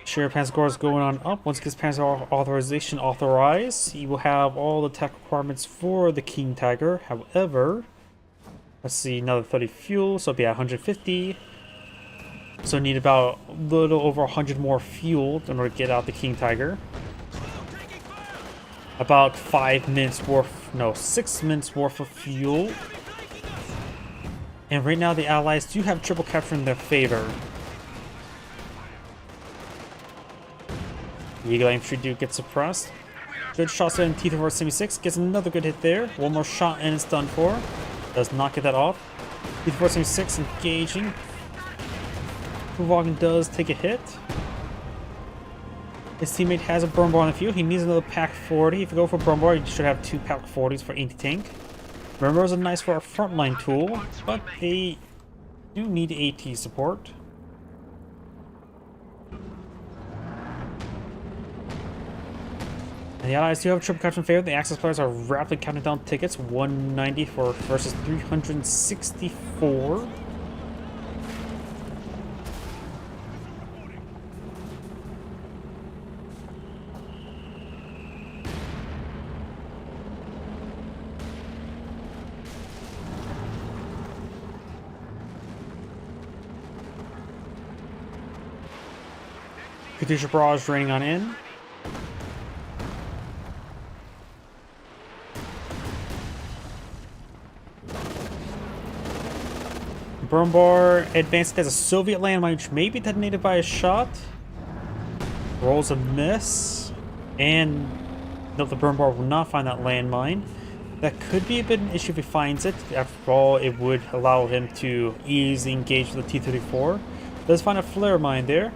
Sheriff Panzer Corps is going on up. Once he gets Panzer authorization authorized, he will have all the tech requirements for the King Tiger. However, let's see, another 30 fuel, so it'll be at 150. So need about a little over 100 more fuel in order to get out the King Tiger. About 5 minutes worth, no, 6 minutes worth of fuel. And right now the Allies do have triple capture in their favor. Eagle infantry do get suppressed. Good shots in T-476, gets another good hit there. One more shot and it's done for. Does not get that off. T-476 engaging. Kuvagan does take a hit. His teammate has a burn bar on the field. He needs another pack 40. If you go for burn bar, you should have 2 pack 40s for anti-tank. Burn bars are nice for our frontline tool, but they do need AT support. And the Allies do have a triple capture in favor. The Axis players are rapidly counting down tickets. 190 for versus 364. Katusha barrage raining on in. Burn bar advanced as a Soviet landmine, which may be detonated by a shot. Rolls a miss. And no, the burn bar will not find that landmine. That could be a bit of an issue if he finds it. After all, it would allow him to easily engage the T-34. Does find a flare mine there.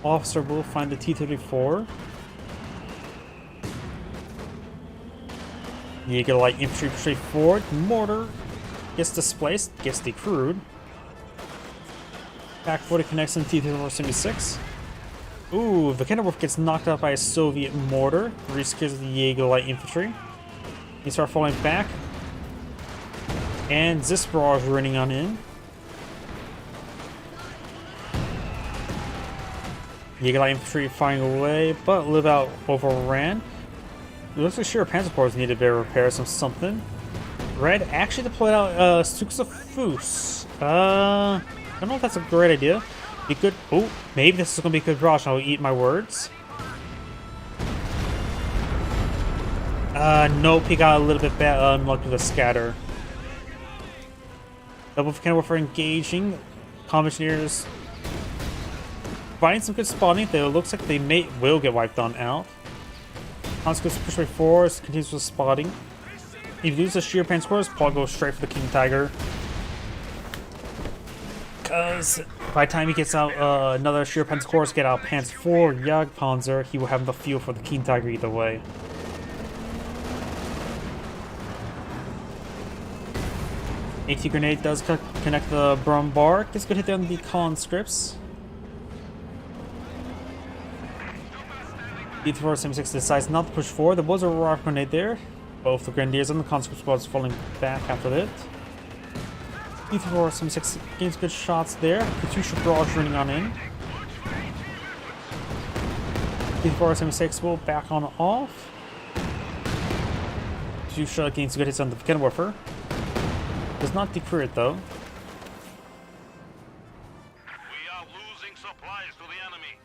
Officer will find the T-34. Jaeger light infantry straight forward. Mortar gets displaced, gets decrewed. Pack 40 connects on T-476. Ooh, the Kennerwolf gets knocked out by a Soviet mortar. Rescares the Jaeger light infantry. He starts falling back. And this barrage running on in. Jaeger light infantry firing away, but live out overran. It looks like sure Panzer Corps need a bit of repairs or something. Red actually deployed out Suksa Foos. I don't know if that's a great idea. Be good. Oh, maybe this is gonna be a good barrage. I'll eat my words. Nope, he got a little bit bad unlucky with a scatter. Double cannon warfare engaging. Commissioners providing some good spotting, though it looks like they will get wiped on out. Consequence push rate 4 continues with spotting. If you lose the sheer pan scores, Paul goes straight for the King Tiger. Because by the time he gets out another sheer pan scores, get out pants for Jagdpanzer, he will have enough fuel for the King Tiger either way. AT grenade does connect the Brum bar. Gets a good hit there on the conscripts. D4 76 decides not to push forward. There was a rock grenade there. Both the Grenadiers and the conscript squads falling back after that. D4 76 gains good shots there. Katusha barrage running on in. D4 76 will back on off. Katusha gains good hits on the cannon warfare. Does not decrew it though. We are losing supplies to the enemy.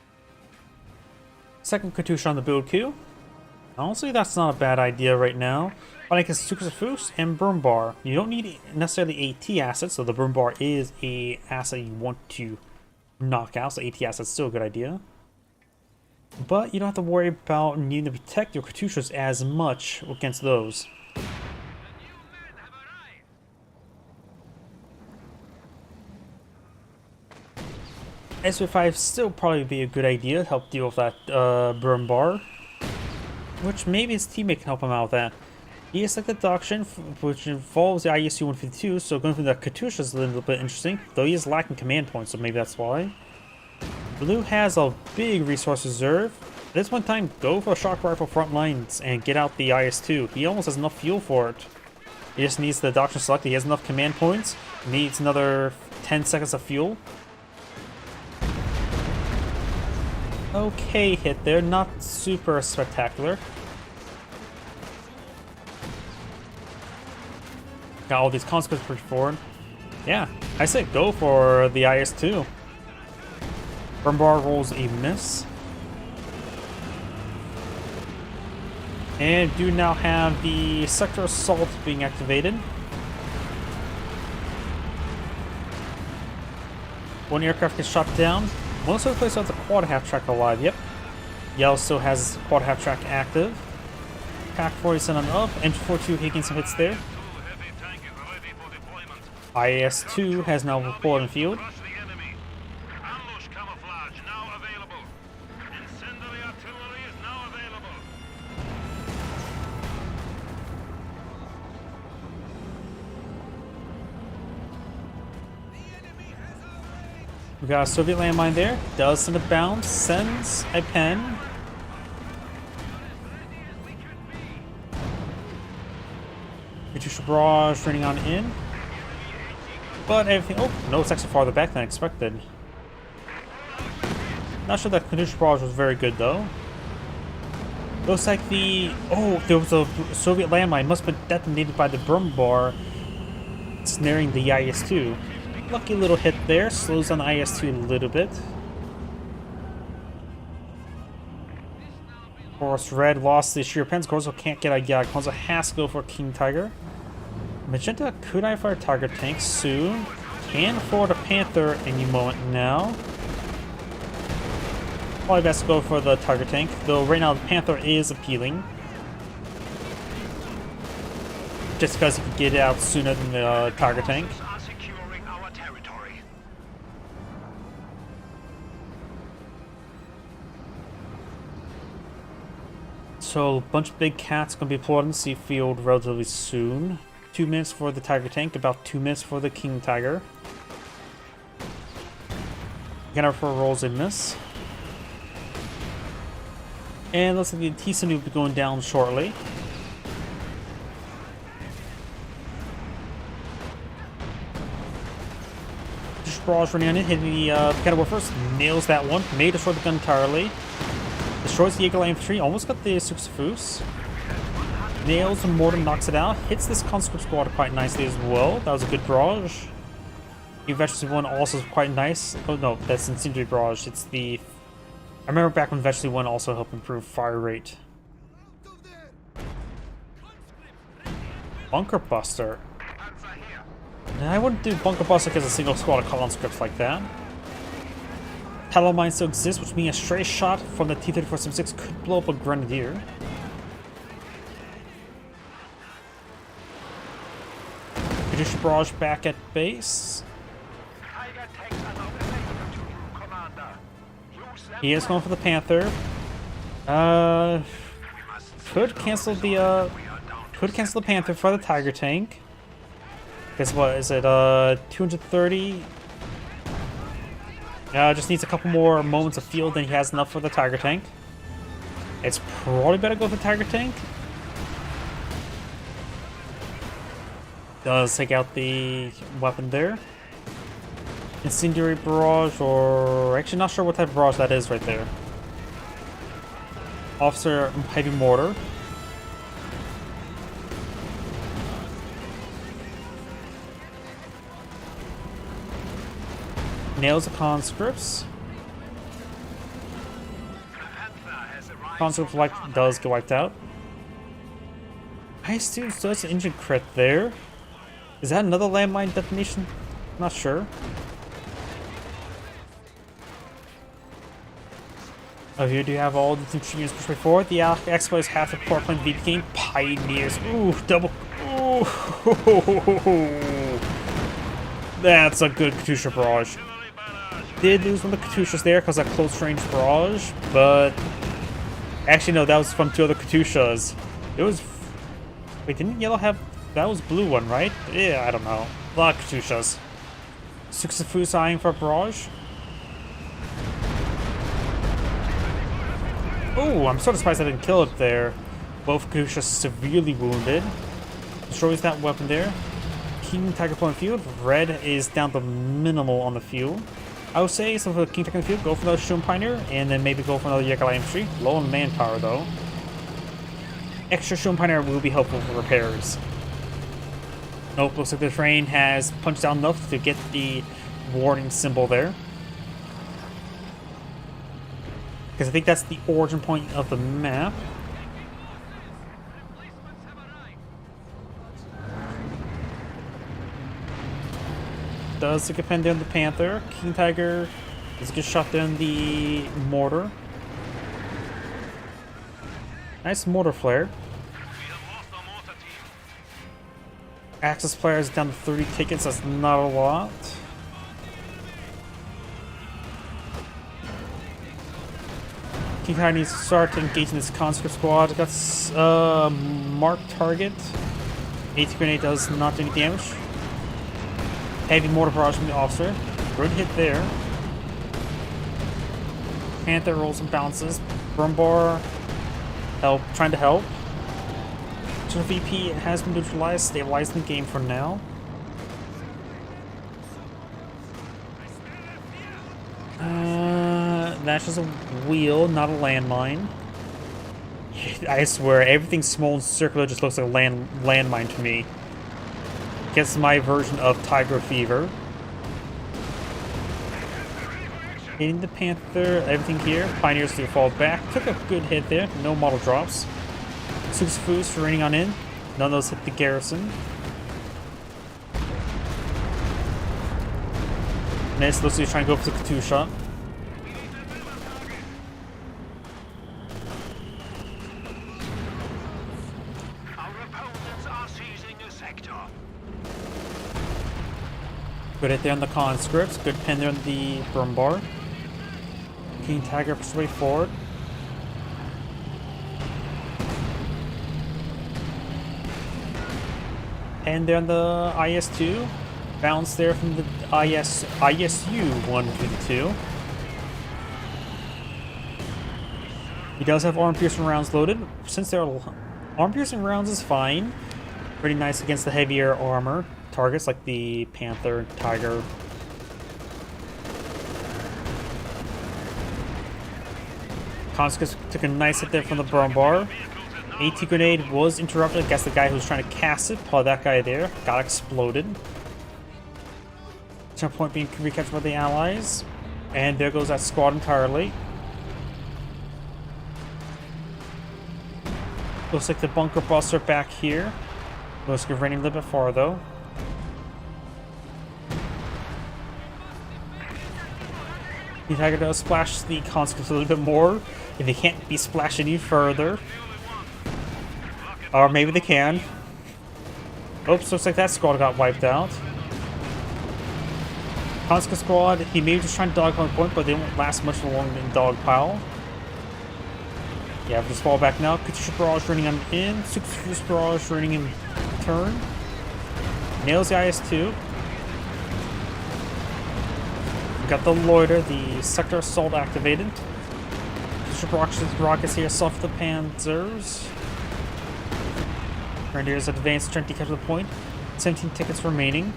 Second Katusha on the build queue. Honestly, that's not a bad idea right now. But I guess Super and Brum bar. You don't need necessarily AT assets, so the Brum bar is a asset you want to knock out, so AT assets still a good idea. But you don't have to worry about needing to protect your Katushas as much against those. SV5 still probably be a good idea to help deal with that Brum bar. Which maybe his teammate can help him out with that. He has selected the auction, which involves the ISU 152, so going through the Katusha is a little bit interesting, though he is lacking command points, so maybe that's why. Blue has a big resource reserve. At this one time, go for a shock rifle front lines and get out the IS-2. He almost has enough fuel for it. He just needs the doctrine selected. He has enough command points. Needs another 10 seconds of fuel. Okay hit there, not super spectacular. Got all these conscripts pushed forward. Yeah, I say go for the IS-2. Brumbar rolls a miss. And do now have the Sector Assault being activated. One aircraft gets shot down. Most of the place has a quad half track alive, yep. Yell still has quad half track active. Pack 47 on up, MG42 taking some hits there. IS-2 has now deployed in field. We got a Soviet landmine there. Does send a bounce. Sends a pen. Katusha barrage running on in. But everything. Oh, no, it's actually farther back than I expected. Not sure that Katusha barrage was very good though. Looks like the. Oh, there was a Soviet landmine. Must have been detonated by the Brum bar, snaring the IS-2. Lucky little hit there, slows down the IS-2 a little bit. Of course, Red lost the sheer pen score, so can't get a Jagdpanzer, so has to go for King Tiger. Magenta could I fire target tank soon. Can afford a Panther any moment now. Probably best to go for the target tank, though right now the Panther is appealing. Just because he can get it out sooner than the target tank. So a bunch of big cats going to be deployed in the sea field relatively soon. 2 minutes for the Tiger tank, about 2 minutes for the King Tiger. Gunner for rolls a miss. And looks like the Tisanu will be going down shortly. Barrage running on it, hitting the cannibal first, nails that one, may destroy the gun entirely. Destroys the Eagle Infantry, almost got the Suxafus. Nails the mortar, knocks it out. Hits this conscript squad quite nicely as well. That was a good barrage. The Vegetable one also is quite nice. Oh no, that's incendiary barrage. It's the. I remember back when Vegetable one also helped improve fire rate. Bunker Buster. Panzer here. And I wouldn't do Bunker Buster because a single squad of conscripts like that. Paddle mine still exists, which means a stray shot from the T-34-76 could blow up a grenadier. British barrage back at base. Tiger takes another laser to you, Commander. Use them. He is going for the Panther. Could cancel the Panther for the Tiger tank. Guess what is it? 230. Just needs a couple more moments of field, and he has enough for the Tiger tank. It's probably better to go with the Tiger tank. Does take out the weapon there. Incendiary barrage, or actually not sure what type of barrage that is right there. Officer heavy mortar. Nails the conscripts. Conscript does get wiped out. I assume so. That's an engine crit there. Is that another landmine detonation? Not sure. Oh, here do you have all the infantry units pushed forward. The Exploits have the port plane VP game. Pioneers. Ooh, double. Ooh. That's a good Katusha barrage. Did lose one of the Katushas there because of close range barrage, but actually no, that was from two other Katushas. It was. Wait, didn't yellow have? That was blue one, right? Yeah, I don't know. A lot of Katushas. Successful eyeing for barrage. Oh, I'm sort of surprised I didn't kill it there. Both Katushas severely wounded. Destroys that weapon there. King Tiger point field. Red is down to minimal on the field. I would say, so for the King Tiger field, go for another Shun Pioneer, and then maybe go for another Yakalai infantry. Low on manpower though. Extra Shun Pioneer will be helpful for repairs. Nope, looks like the train has punched out enough to get the warning symbol there. Because I think that's the origin point of the map. Does the depend on the Panther. King Tiger does get shot down the mortar. Nice mortar flare. Access players down to 30 tickets, that's not a lot. King Tiger needs to start engaging this conscript squad. Got marked target. 80 grenade does not do any damage. Heavy mortar barrage from the officer. Good hit there. Panther rolls and bounces. Brumbar trying to help. So VP has been neutralized, stabilizing the game for now. That's just a wheel, not a landmine. I swear, everything small and circular just looks like a landmine to me. Gets my version of Tiger Fever. Hitting the Panther, everything here. Pioneers to fall back. Took a good hit there, no model drops. Six Foos for raining on in. None of those hit the garrison. Next, looks like he's trying to go for the Katusha. Good hit there on the conscripts. Good pin there on the Brumbar. King Tiger pushes way forward. And there on the IS-2. Bounce there from the ISU 152. He does have armor-piercing rounds loaded. Since they're armor-piercing rounds is fine. Pretty nice against the heavier armor targets like the Panther and Tiger. Conscripts took a nice hit there from the Brumbar. AT grenade was interrupted. I guess the guy who was trying to cast it, probably that guy there, got exploded. Jump point being recaptured by the Allies. And there goes that squad entirely. Looks like the bunker busts are back here. Let's get raining a little bit far though. The Tiger does splash the conscripts a little bit more. If they can't be splashed any further. Or maybe they can. Oops, looks like that squad got wiped out. Conscript squad, he may be just trying to dog on point, but they won't last much longer in dog pile. Yeah, we just fall back now. Katusha Barrage running on in. Super Barrage running in turn. Nails the IS-2. We got the Loiter, the Sector Assault activated. Katusha Rockets here, soft the Panzers. Grenadiers advanced, trying to capture the point. 17 tickets remaining.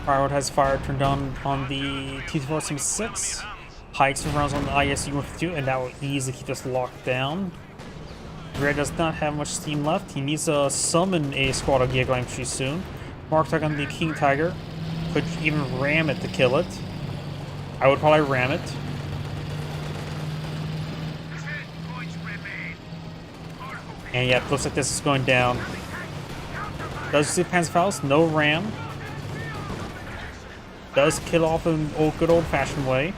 Firewood has fire turned on the T-476. Pikes rounds on the ISU-152, and that will easily keep us locked down. Red does not have much steam left. He needs to summon a squad of Jaeger infantry soon. Mark Tag on the King Tiger. Could even ram it to kill it. I would probably ram it. And yeah, it looks like this is going down. Does see Panzerfaust? No ram. Does kill off in good old-fashioned way.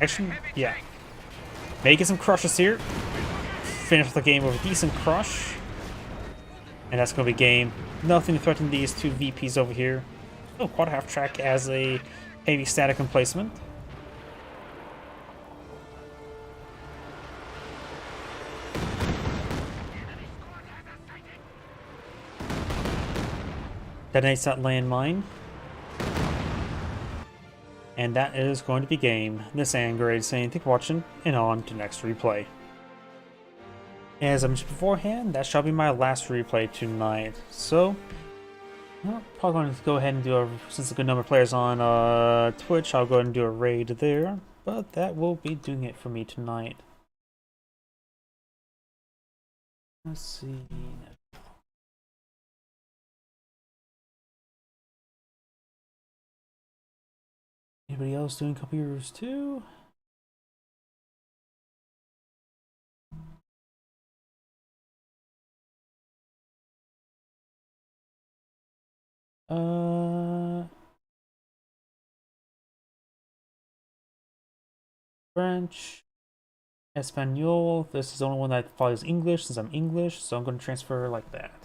Actually, yeah. May get some crushes here. Finish the game with a decent crush. And that's going to be game. Nothing to threaten these two VPs over here. Oh, quad half track as a heavy static emplacement. Detonates that landmine. And that is going to be game. This Angrade saying thank you for watching, and on to next replay. As I mentioned beforehand, that shall be my last replay tonight. So, I'm probably going to go ahead and do a, since a good number of players on Twitch, I'll go ahead and do a raid there. But that will be doing it for me tonight. Let's see. Anybody else doing computers too? French, Espanol. This is the only one that follows English since I'm English, so I'm going to transfer like that.